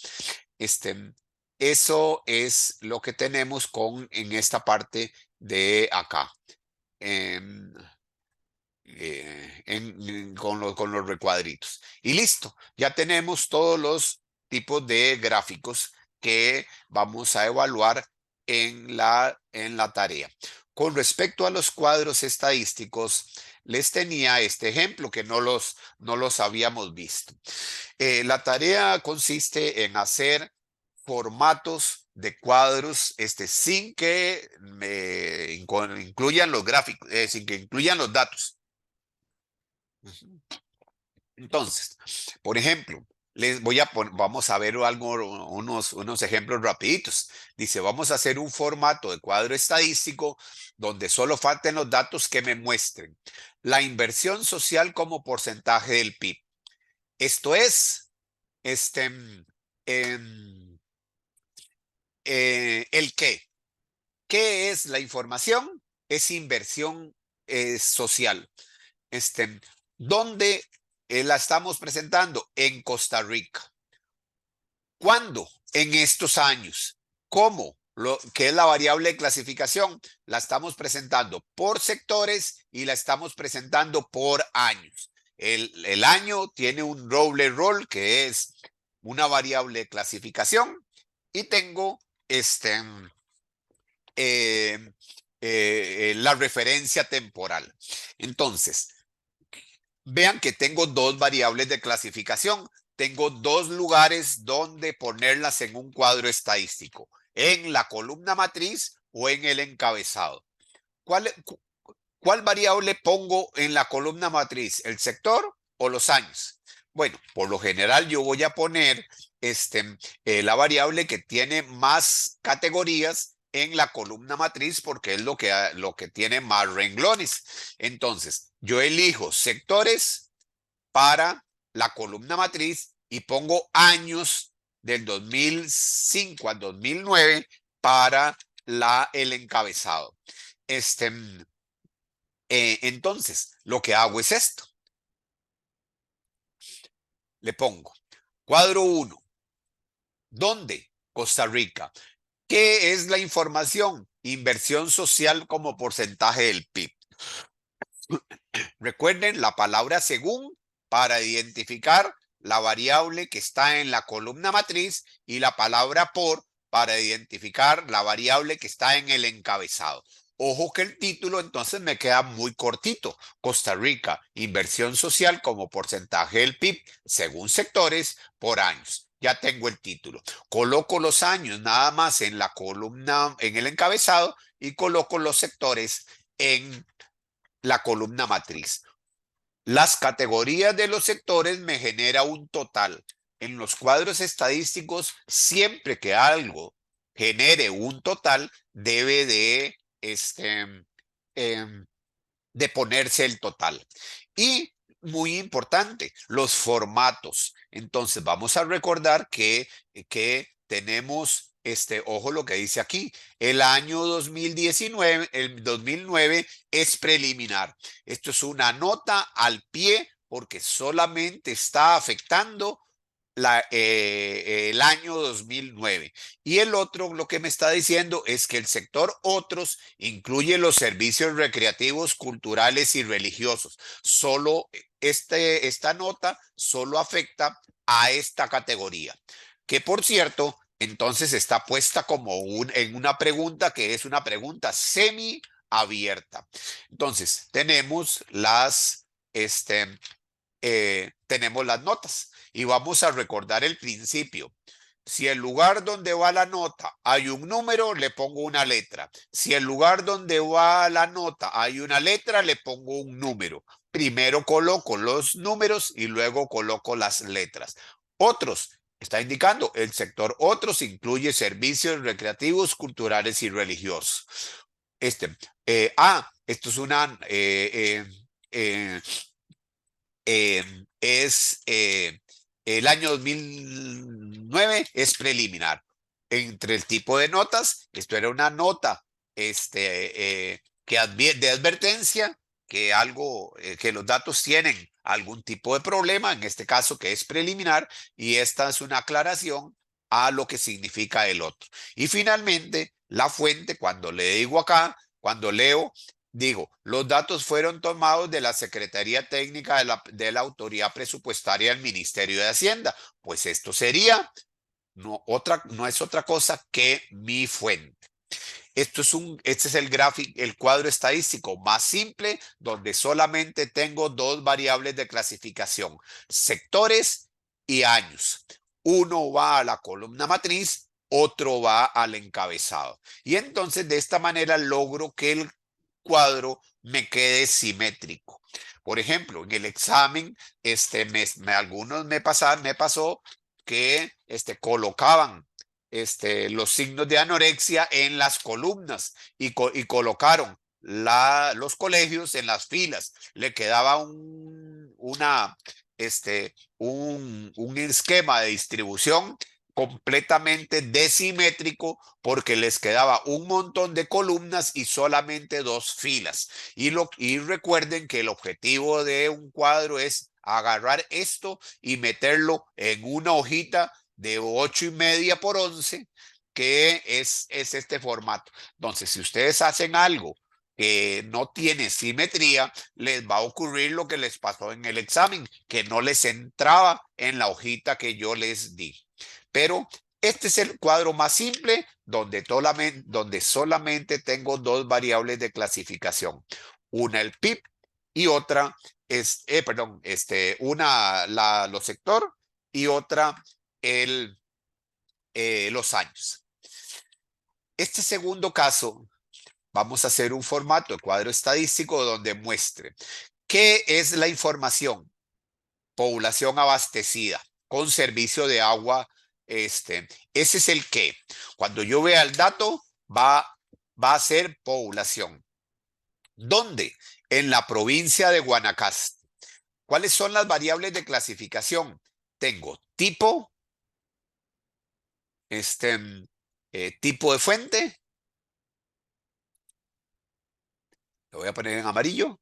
Este, Eso es lo que tenemos en esta parte de acá. em, con los recuadritos. Y listo, ya tenemos todos los tipos de gráficos que vamos a evaluar en la tarea. Con respecto a los cuadros estadísticos, les tenía este ejemplo que no los habíamos visto. La tarea consiste en hacer formatos de cuadros sin que incluyan los gráficos, sin que incluyan los datos. Ujú. Entonces, por ejemplo, vamos a ver unos ejemplos rapiditos. Dice, vamos a hacer un formato de cuadro estadístico donde solo falten los datos que me muestren la inversión social como porcentaje del PIB. Esto es, este, em, el qué. ¿Qué es la información? Es inversión social. Este, ¿Dónde la estamos presentando? En Costa Rica. ¿Cuándo? En estos años. ¿Cómo? ¿Qué es la variable de clasificación? La estamos presentando por sectores y la estamos presentando por años. El año tiene un doble rol que es una variable de clasificación y tengo eh, la referencia temporal. Entonces, vean que tengo dos variables de clasificación. Tengo dos lugares donde ponerlas en un cuadro estadístico, en la columna matriz o en el encabezado. ¿Cuál variable pongo en la columna matriz? ¿El sector o los años? Bueno, por lo general yo voy a poner la variable que tiene más categorías en la columna matriz porque es lo que tiene más renglones. Entonces, yo elijo sectores para la columna matriz y pongo años del 2005 al 2009 para el encabezado. Entonces, lo que hago es esto. Le pongo cuadro 1. ¿Dónde? Costa Rica. ¿Qué es la información? Inversión social como porcentaje del PIB. Recuerden la palabra según para identificar la variable que está en la columna matriz y la palabra por para identificar la variable que está en el encabezado. Ojo que el título entonces me queda muy cortito. Costa Rica, inversión social como porcentaje del PIB, según sectores, por años. Ya tengo el título. Coloco los años nada más en la columna, en el encabezado y coloco los sectores en la columna matriz. Las categorías de los sectores me genera un total. En los cuadros estadísticos, siempre que algo genere un total, debe de ponerse el total. Y muy importante, los formatos. Entonces vamos a recordar que tenemos, ojo lo que dice aquí, el año 2019, el 2009 es preliminar. Esto es una nota al pie porque solamente está afectando el año 2009. Y el otro, lo que me está diciendo es que el sector otros incluye los servicios recreativos, culturales y religiosos. Solo esta nota solo afecta a esta categoría. Que por cierto, entonces está puesta como en una pregunta que es una pregunta semi abierta. Entonces, tenemos las notas y vamos a recordar el principio. Si el lugar donde va la nota hay un número, le pongo una letra. Si el lugar donde va la nota hay una letra, le pongo un número. Primero coloco los números y luego coloco las letras. Otros, está indicando, el sector otros incluye servicios recreativos, culturales y religiosos. Esto es una el año 2009 es preliminar. Entre el tipo de notas, esto era una nota de advertencia que los datos tienen algún tipo de problema, en este caso que es preliminar, y esta es una aclaración a lo que significa el otro. Y finalmente, la fuente, cuando le digo acá, cuando leo, digo, los datos fueron tomados de la Secretaría Técnica de la Autoridad Presupuestaria del Ministerio de Hacienda. Pues esto sería, no es otra cosa que mi fuente. Este es el gráfico, el cuadro estadístico más simple, donde solamente tengo dos variables de clasificación, sectores y años. Uno va a la columna matriz, otro va al encabezado. Y entonces de esta manera logro que el cuadro me quede simétrico. Por ejemplo, en el examen, algunos me pasó que colocaban los signos de anorexia en las columnas y colocaron los colegios en las filas. Le quedaba un esquema de distribución completamente desimétrico porque les quedaba un montón de columnas y solamente dos filas. Y recuerden que el objetivo de un cuadro es agarrar esto y meterlo en una hojita de 8,5 por 11, que es este formato. Entonces, si ustedes hacen algo que no tiene simetría, les va a ocurrir lo que les pasó en el examen, que no les entraba en la hojita que yo les di. Pero este es el cuadro más simple donde solamente tengo dos variables de clasificación. Una el PIB y otra los sector y otra los años. Este segundo caso, vamos a hacer un formato de cuadro estadístico donde muestre qué es la información. Población abastecida con servicio de agua. Ese es el qué. Cuando yo vea el dato, va, va a ser población. ¿Dónde? En la provincia de Guanacaste. ¿Cuáles son las variables de clasificación? Tengo tipo, este, tipo de fuente, lo voy a poner en amarillo.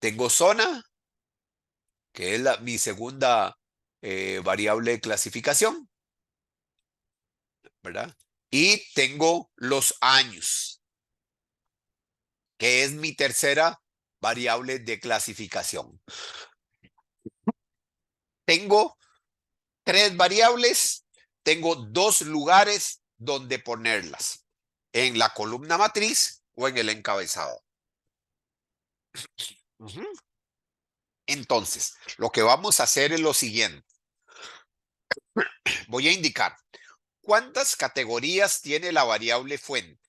Tengo zona, que es mi segunda variable de clasificación, ¿verdad? Y tengo los años, que es mi tercera variable de clasificación. Tengo tres variables, tengo dos lugares donde ponerlas, en la columna matriz o en el encabezado. Ujú. Entonces, lo que vamos a hacer es lo siguiente. Voy a indicar cuántas categorías tiene la variable fuente.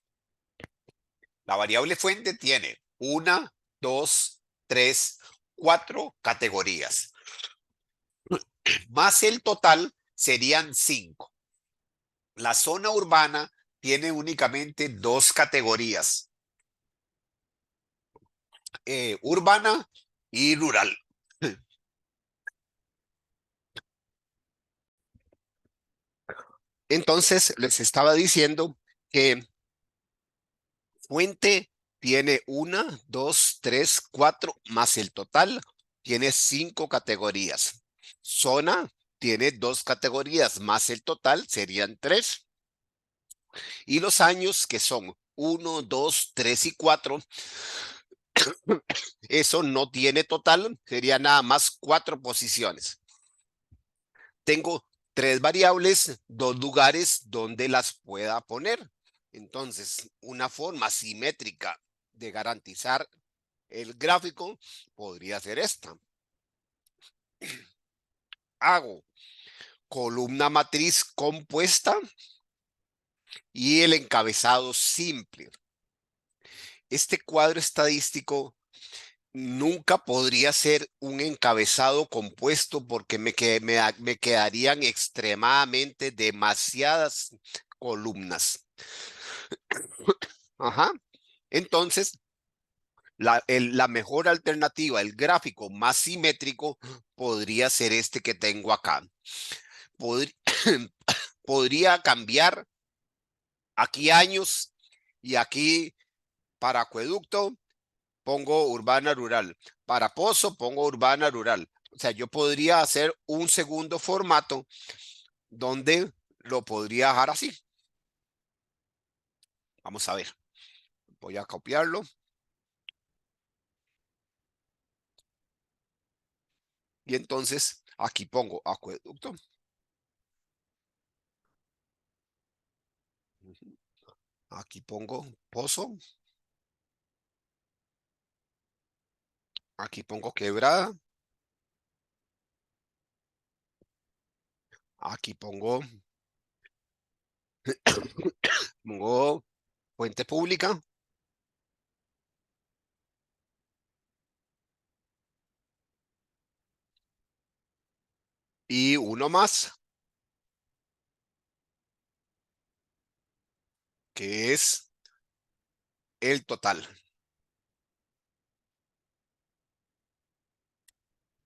La variable fuente tiene una, dos, tres, cuatro categorías. Más el total serían cinco. La zona urbana tiene únicamente dos categorías, urbana y rural. Entonces, les estaba diciendo que fuente tiene una, dos, tres, cuatro, más el total tiene cinco categorías. Zona tiene dos categorías, más el total serían tres. Y los años que son uno, dos, tres y cuatro, eso no tiene total, sería nada más cuatro posiciones. Tengo tres variables, dos lugares donde las pueda poner. Entonces, una forma simétrica de garantizar el gráfico podría ser esta. Hago columna matriz compuesta y el encabezado simple. Este cuadro estadístico nunca podría ser un encabezado compuesto porque me quedarían extremadamente demasiadas columnas. Ajá. Entonces, la mejor alternativa, el gráfico más simétrico, podría ser este que tengo acá. Pod- podría cambiar aquí años y aquí para acueducto pongo urbana rural. Para pozo pongo urbana rural. O sea, yo podría hacer un segundo formato donde lo podría dejar así. Vamos a ver. Voy a copiarlo. Y entonces aquí pongo acueducto. Aquí pongo pozo. Aquí pongo quebrada. Aquí pongo fuente pública. Y uno más, que es el total.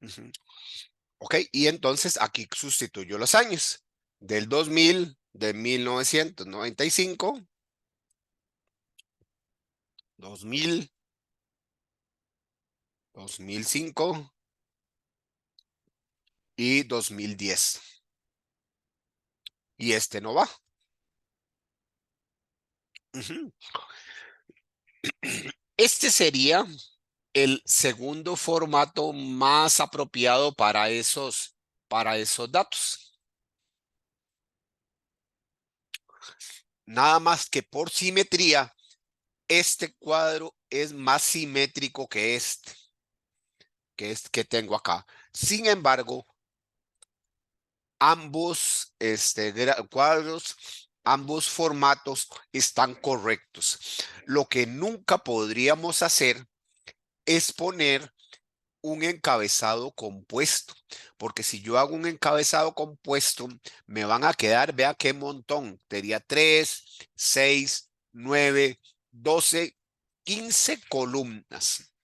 Ujú. Ok, y entonces aquí sustituyo los años. Del 2000, de 1995, 2000, 2005 y 2010. Y este no va. Ujú. Este sería el segundo formato más apropiado para esos datos. Nada más que por simetría, este cuadro es más simétrico que este que tengo acá. Sin embargo, ambos cuadros, ambos formatos están correctos. Lo que nunca podríamos hacer es poner un encabezado compuesto, porque si yo hago un encabezado compuesto, me van a quedar, vea qué montón, sería 3, 6, 9, 12, 15 columnas.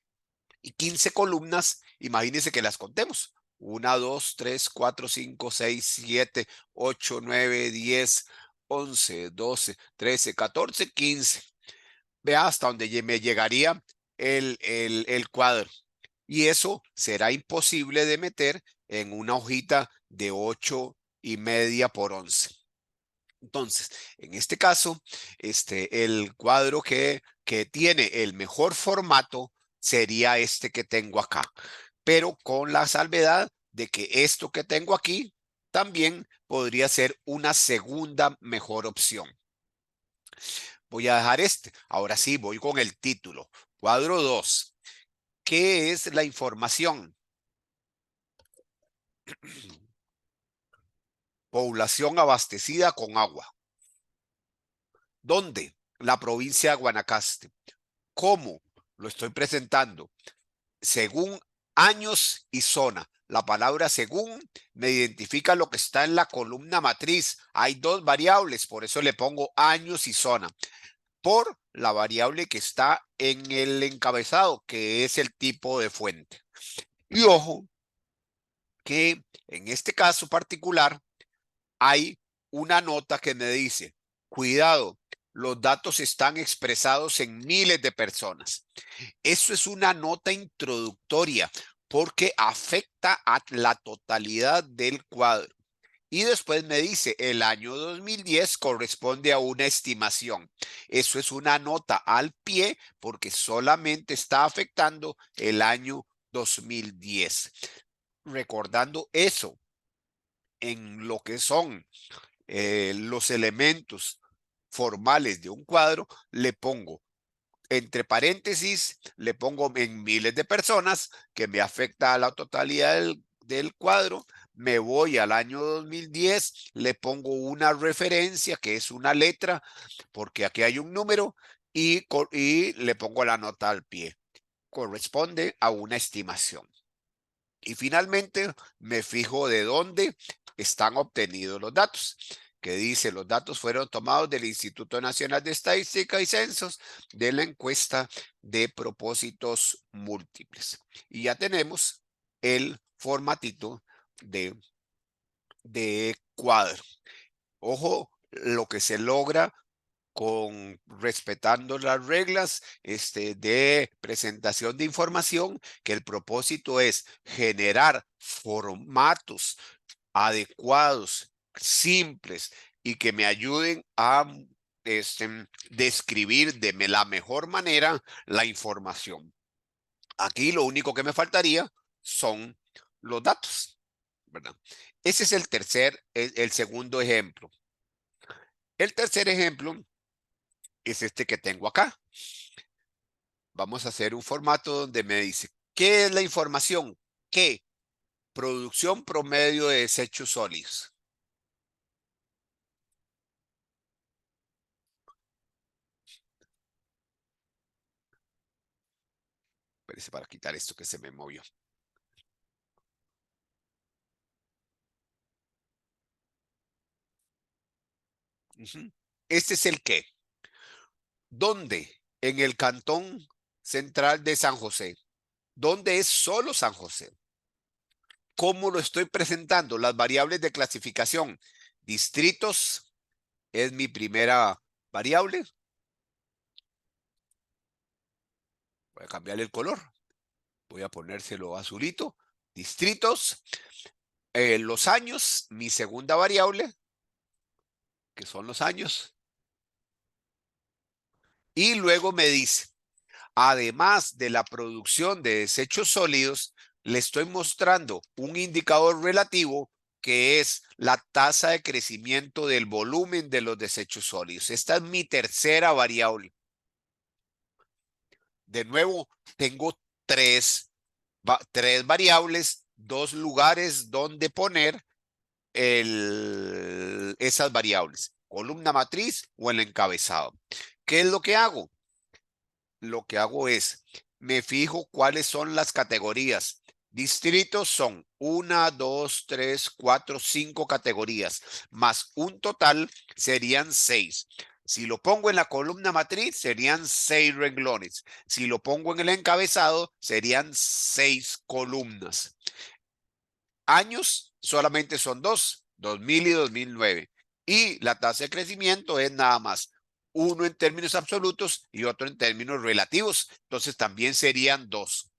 Y 15 columnas, imagínense que las contemos. 1, 2, 3, 4, 5, 6, 7, 8, 9, 10, 11, 12, 13, 14, 15. Vea hasta donde me llegaría el cuadro. Y eso será imposible de meter en una hojita de 8,5 por 11. Entonces, en este caso, el cuadro que tiene el mejor formato sería este que tengo acá, pero con la salvedad de que esto que tengo aquí también podría ser una segunda mejor opción. Voy a dejar este. Ahora sí, voy con el título. Cuadro 2. ¿Qué es la información? Población abastecida con agua. ¿Dónde? La provincia de Guanacaste. ¿Cómo? Lo estoy presentando según años y zona. La palabra según me identifica lo que está en la columna matriz. Hay dos variables, por eso le pongo años y zona. Por la variable que está en el encabezado, que es el tipo de fuente. Y ojo, que en este caso particular hay una nota que me dice, cuidado, los datos están expresados en miles de personas. Eso es una nota introductoria porque afecta a la totalidad del cuadro. Y después me dice, el año 2010 corresponde a una estimación. Eso es una nota al pie porque solamente está afectando el año 2010. Recordando eso en lo que son los elementos formales de un cuadro, le pongo entre paréntesis, le pongo en miles de personas que me afecta a la totalidad del cuadro. Me voy al año 2010, le pongo una referencia que es una letra, porque aquí hay un número, y le pongo la nota al pie. Corresponde a una estimación. Y finalmente me fijo de dónde están obtenidos los datos, que dice los datos fueron tomados del Instituto Nacional de Estadística y Censos de la encuesta de propósitos múltiples. Y ya tenemos el formatito de cuadro. Ojo, lo que se logra con respetando las reglas de presentación de información, que el propósito es generar formatos adecuados, simples y que me ayuden a describir de la mejor manera la información. Aquí lo único que me faltaría son los datos, ¿verdad? Ese es el segundo ejemplo. El tercer ejemplo es este que tengo acá. Vamos a hacer un formato donde me dice, ¿qué es la información? ¿Qué? Producción promedio de desechos sólidos. Espérese para quitar esto que se me movió. Este es el qué. ¿Dónde? En el cantón central de San José. ¿Dónde es solo San José? ¿Cómo lo estoy presentando? Las variables de clasificación. Distritos es mi primera variable. Voy a cambiarle el color. Voy a ponérselo azulito. Distritos. Los años, mi segunda variable, que son los años. Y luego me dice, además de la producción de desechos sólidos, le estoy mostrando un indicador relativo que es la tasa de crecimiento del volumen de los desechos sólidos. Esta es mi tercera variable. De nuevo, tengo tres variables, dos lugares donde poner esas variables, columna matriz o el encabezado. ¿Qué es lo que hago? Lo que hago es, me fijo cuáles son las categorías. Distritos son 1, 2, 3, 4, 5 categorías, más un total serían 6. Si lo pongo en la columna matriz, serían 6 renglones. Si lo pongo en el encabezado, serían 6 columnas. Años solamente son dos, 2000 y 2009. Y la tasa de crecimiento es nada más uno en términos absolutos y otro en términos relativos. Entonces también serían 2.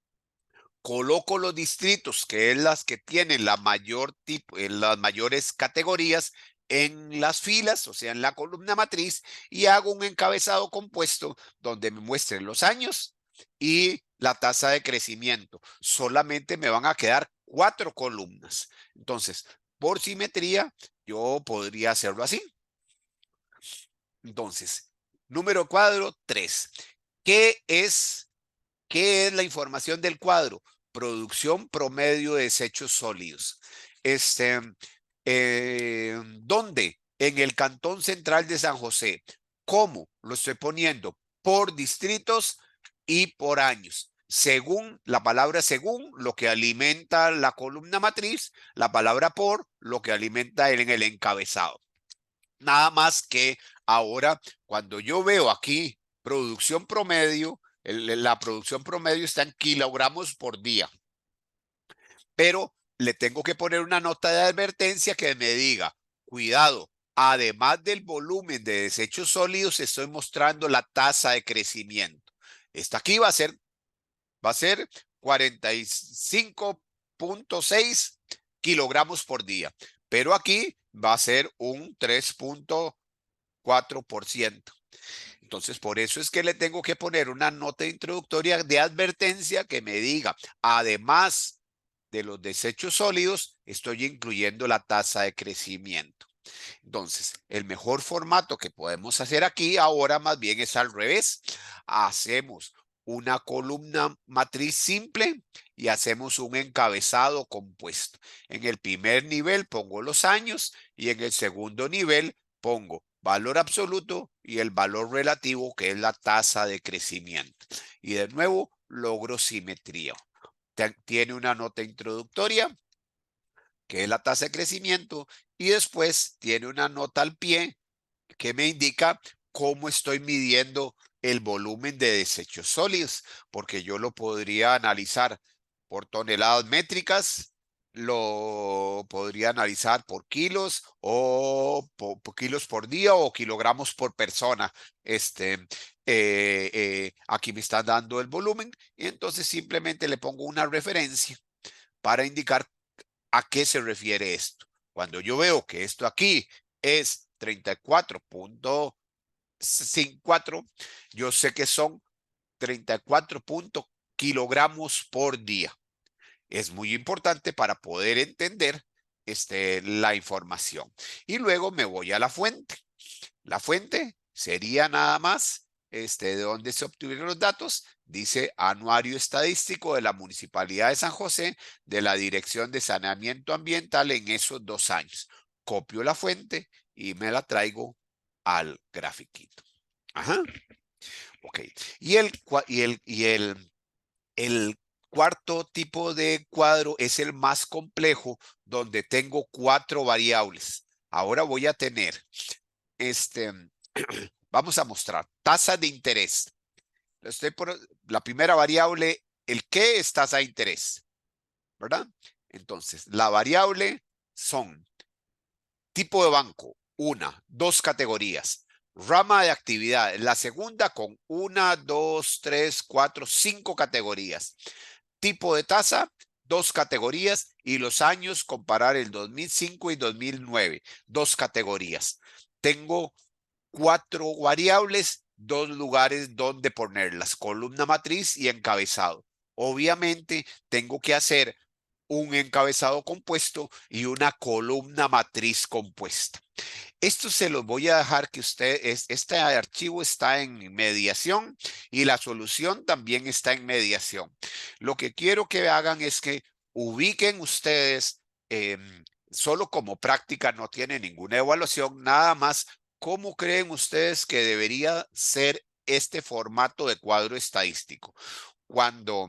Coloco los distritos, que es las que tienen la mayor tipo, las mayores categorías, en las filas, o sea, en la columna matriz, y hago un encabezado compuesto donde me muestren los años y la tasa de crecimiento. Solamente me van a quedar 4 columnas. Entonces, por simetría, yo podría hacerlo así. Entonces, número cuadro 3. ¿Qué es ¿Qué es la información del cuadro? Producción promedio de desechos sólidos. ¿Dónde? En el Cantón Central de San José. ¿Cómo? Lo estoy poniendo por distritos y por años. Según la palabra según, lo que alimenta la columna matriz, la palabra por, lo que alimenta en el encabezado. Nada más que ahora, cuando yo veo aquí producción promedio, la producción promedio está en kilogramos por día, pero le tengo que poner una nota de advertencia que me diga, cuidado, además del volumen de desechos sólidos, estoy mostrando la tasa de crecimiento. Esta aquí va a ser 45.6 kilogramos por día, pero aquí va a ser un 3.4%. Entonces, por eso es que le tengo que poner una nota introductoria de advertencia que me diga, además de los desechos sólidos, estoy incluyendo la tasa de crecimiento. Entonces, el mejor formato que podemos hacer aquí ahora más bien es al revés. Hacemos una columna matriz simple y hacemos un encabezado compuesto. En el primer nivel pongo los años y en el segundo nivel pongo valor absoluto y el valor relativo, que es la tasa de crecimiento. Y de nuevo logro simetría. Tiene una nota introductoria, que es la tasa de crecimiento, y después tiene una nota al pie que me indica cómo estoy midiendo el volumen de desechos sólidos, porque yo lo podría analizar por toneladas métricas, lo podría analizar por kilos o por kilos por día o kilogramos por persona. Aquí me están dando el volumen y entonces simplemente le pongo una referencia para indicar a qué se refiere esto. Cuando yo veo que esto aquí es 34.54, yo sé que son 34 kilogramos por día. Es muy importante para poder entender la información. Y luego me voy a la fuente. La fuente sería nada más de donde se obtuvieron los datos. Dice Anuario Estadístico de la Municipalidad de San José, de la Dirección de Saneamiento Ambiental en esos 2 años. Copio la fuente y me la traigo al grafiquito. Ajá. Ok. Y el cuarto tipo de cuadro es el más complejo, donde tengo 4 variables. Ahora voy a tener este, vamos a mostrar tasa de interés. La primera variable, el qué es tasa de interés, ¿verdad? Entonces, la variable son tipo de banco, 1, 2 categorías. Rama de actividad, la segunda con 1, 2, 3, 4, 5 categorías. Tipo de tasa, 2 categorías y los años, comparar el 2005 y 2009, 2 categorías. Tengo 4 variables, 2 lugares donde ponerlas, columna matriz y encabezado. Obviamente tengo que hacer un encabezado compuesto y una columna matriz compuesta. Esto se los voy a dejar que este archivo está en mediación y la solución también está en mediación. Lo que quiero que hagan es que ubiquen ustedes, solo como práctica, no tiene ninguna evaluación, nada más, cómo creen ustedes que debería ser este formato de cuadro estadístico. Cuando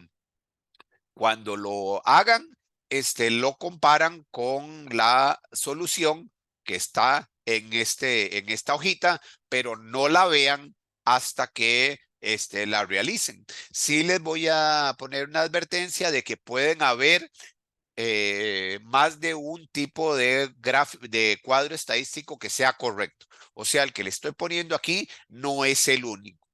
Cuando lo hagan, lo comparan con la solución que está en esta hojita, pero no la vean hasta que la realicen. Sí les voy a poner una advertencia de que pueden haber más de un tipo de cuadro estadístico que sea correcto. O sea, el que le estoy poniendo aquí no es el único.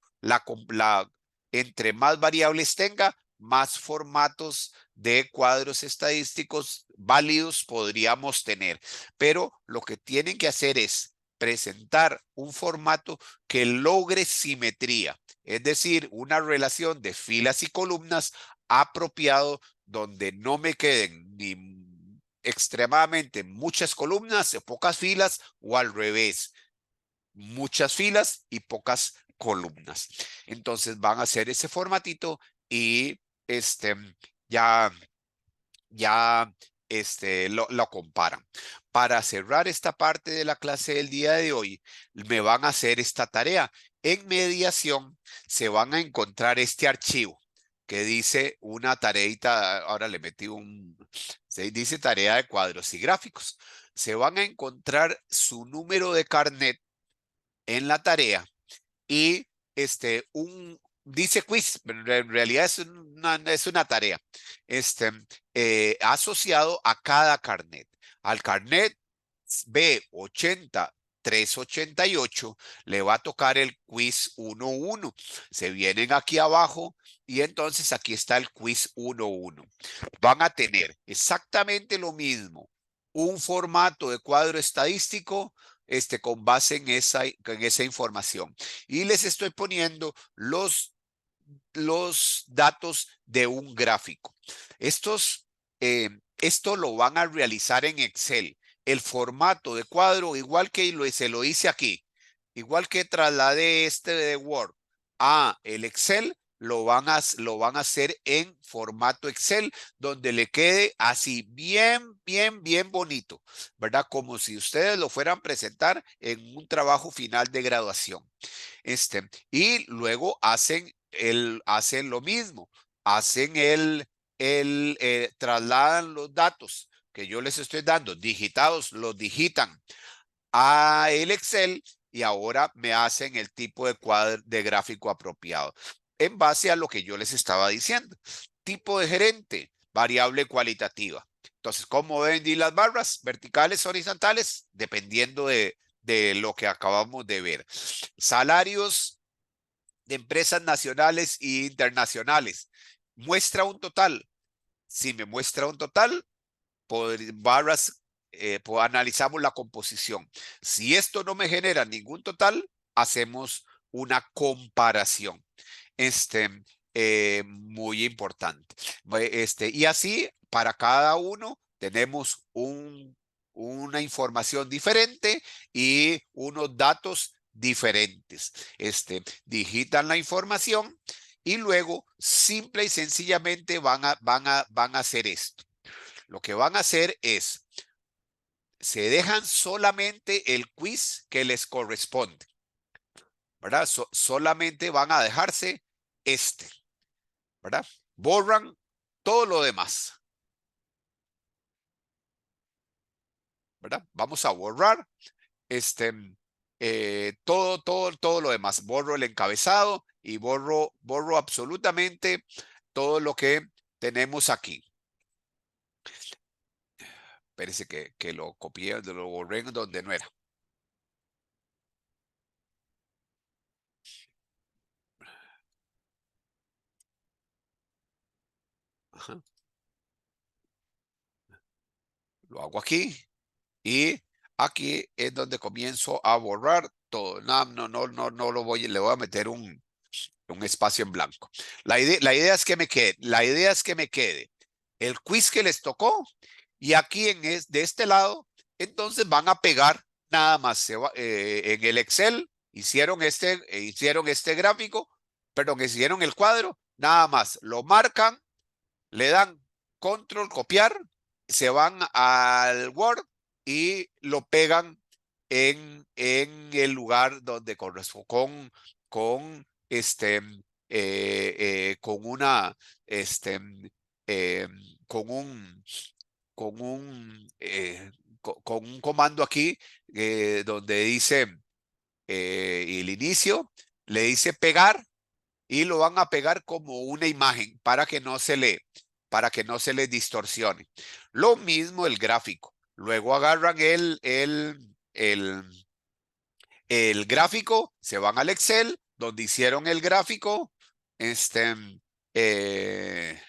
Entre más variables tenga, más formatos de cuadros estadísticos válidos podríamos tener. Pero lo que tienen que hacer es presentar un formato que logre simetría, es decir, una relación de filas y columnas apropiado donde no me queden ni extremadamente muchas columnas, pocas filas o al revés, muchas filas y pocas columnas. Entonces van a hacer ese formatito y este ya ya lo comparan. Para cerrar esta parte de la clase del día de hoy, me van a hacer esta tarea. En mediación se van a encontrar este archivo que dice una tareita, ahora le metí se dice tarea de cuadros y gráficos. Se van a encontrar su número de carnet en la tarea y dice quiz, pero en realidad es una tarea, asociado a cada carnet. Al carnet B80-388 le va a tocar el quiz 1-1. Se vienen aquí abajo y entonces aquí está el quiz 1-1. Van a tener exactamente lo mismo, un formato de cuadro estadístico con base en esa información. Y les estoy poniendo los datos de un gráfico. Esto lo van a realizar en Excel. El formato de cuadro, igual que se lo hice aquí, igual que trasladé de Word a el Excel, lo van a hacer en formato Excel, donde le quede así bien, bien, bien bonito, ¿verdad? Como si ustedes lo fueran a presentar en un trabajo final de graduación. Y luego hacen lo mismo, hacen trasladan los datos que yo les estoy dando, digitados, los digitan a el Excel y ahora me hacen el tipo de cuadro de gráfico apropiado en base a lo que yo les estaba diciendo. Tipo de gerente, variable cualitativa. Entonces, ¿cómo deben ir las barras? Verticales, horizontales, dependiendo de lo que acabamos de ver. Salarios de empresas nacionales e internacionales. Muestra un total. Si me muestra un total, barras, analizamos la composición. Si esto no me genera ningún total, hacemos una comparación. Este, muy importante. Y así, para cada uno, tenemos una información diferente y unos datos diferentes. Digitan la información y luego, simple y sencillamente, van a hacer esto. Lo que van a hacer es, se dejan solamente el quiz que les corresponde, ¿verdad? Solamente van a dejarse este, ¿verdad? Borran todo lo demás, ¿verdad? Vamos a borrar todo lo demás. Borro el encabezado y borro absolutamente todo lo que tenemos aquí. Parece que lo copié, lo borré en donde no era. Ajá. Lo hago aquí. Y aquí es donde comienzo a borrar todo. No lo voy, le voy a meter un espacio en blanco. La idea es que me quede, la idea es que me quede el quiz que les tocó y aquí de este lado, entonces van a pegar nada más. En el Excel hicieron este gráfico, perdón, hicieron el cuadro, nada más. Lo marcan, le dan control, copiar, se van al Word y lo pegan en el lugar donde corresponde, con con una, este, eh, con un, con un, con un comando aquí donde dice el inicio, le dice pegar y lo van a pegar como una imagen para que no se le distorsione. Lo mismo el gráfico. Luego agarran el gráfico, se van al Excel, donde hicieron el gráfico, este, eh,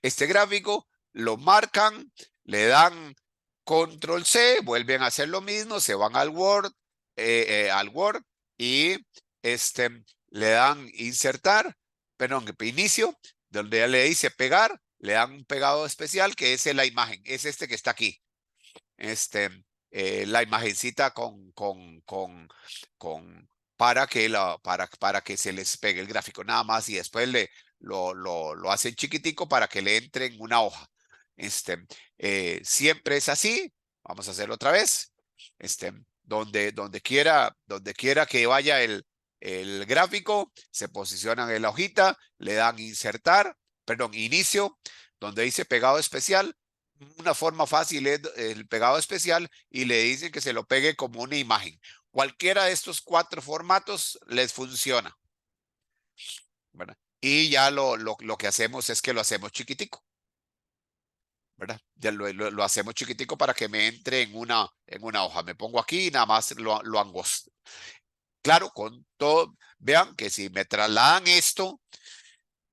este gráfico, lo marcan, le dan control C, vuelven a hacer lo mismo, se van al Word y este, le dan insertar, perdón, inicio, donde ya le dice pegar, le dan un pegado especial que es la imagen, es este que está aquí este, la imagencita con para que se les pegue el gráfico, nada más, y después lo hacen chiquitico para que le entre en una hoja. Este, siempre es así. Vamos a hacerlo otra vez. Este, donde quiera que vaya el gráfico, se posicionan en la hojita, le dan insertar, perdón, inicio, donde dice pegado especial. Una forma fácil es el pegado especial y le dicen que se lo pegue como una imagen. Cualquiera de estos 4 formatos les funciona, ¿verdad? Y ya lo que hacemos es que lo hacemos chiquitico, ¿verdad? Ya lo hacemos chiquitico para que me entre en una hoja. Me pongo aquí y nada más lo angosto. Claro, con todo, vean que si me trasladan esto,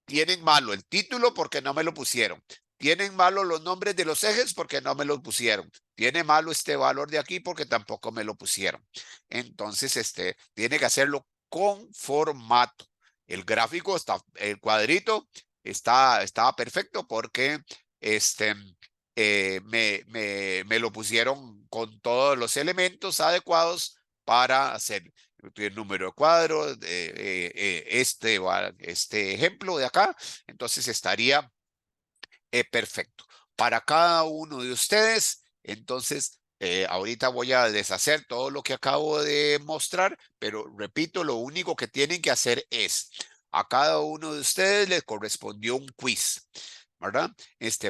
tienen malo el título porque no me lo pusieron. Tienen malo los nombres de los ejes porque no me los pusieron. Tiene malo este valor de aquí porque tampoco me lo pusieron. Entonces, tiene que hacerlo con formato. El gráfico está, el cuadrito estaba perfecto porque me lo pusieron con todos los elementos adecuados para hacer el número de cuadros, este ejemplo de acá, entonces estaría perfecto. Para cada uno de ustedes, entonces, ahorita voy a deshacer todo lo que acabo de mostrar, pero repito, lo único que tienen que hacer es, a cada uno de ustedes les correspondió un quiz, ¿verdad?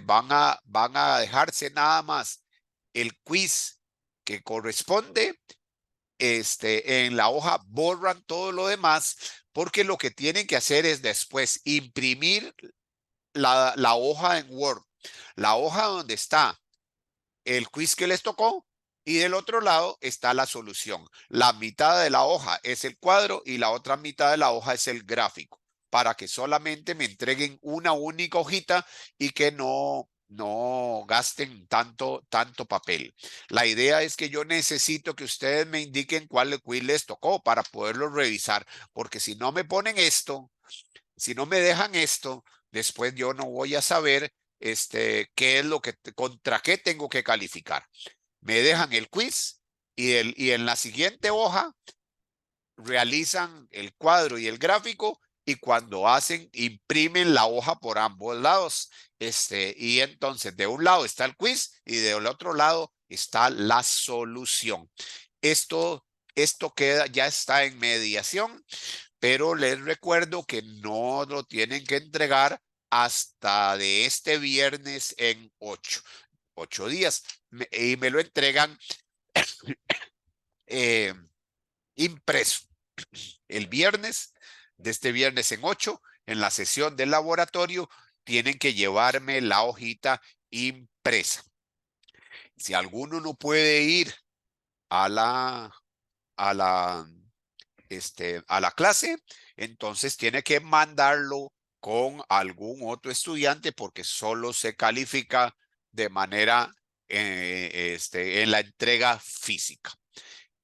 Van a dejarse nada más el quiz que corresponde en la hoja, borran todo lo demás, porque lo que tienen que hacer es después imprimir la hoja en Word, la hoja donde está el quiz que les tocó y del otro lado está la solución. La mitad de la hoja es el cuadro y la otra mitad de la hoja es el gráfico, para que solamente me entreguen una única hojita y que no gasten tanto papel. La idea es que yo necesito que ustedes me indiquen cuál quiz les tocó para poderlo revisar, porque si no me ponen esto, si no me dejan esto, después yo no voy a saber qué es lo que, contra qué tengo que calificar. Me dejan el quiz y en la siguiente hoja realizan el cuadro y el gráfico y cuando hacen, imprimen la hoja por ambos lados. Y entonces de un lado está el quiz y del otro lado está la solución. Esto, esto queda, ya está en mediación, pero les recuerdo que no lo tienen que entregar hasta de este viernes en 8 días y me lo entregan eh, impreso el viernes, de este viernes en 8, en la sesión del laboratorio, tienen que llevarme la hojita impresa. Si alguno no puede ir a a la, a la clase, entonces tiene que mandarlo con algún otro estudiante porque solo se califica de manera en la entrega física.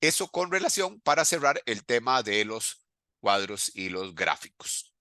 Eso con relación para cerrar el tema de los cuadros y los gráficos.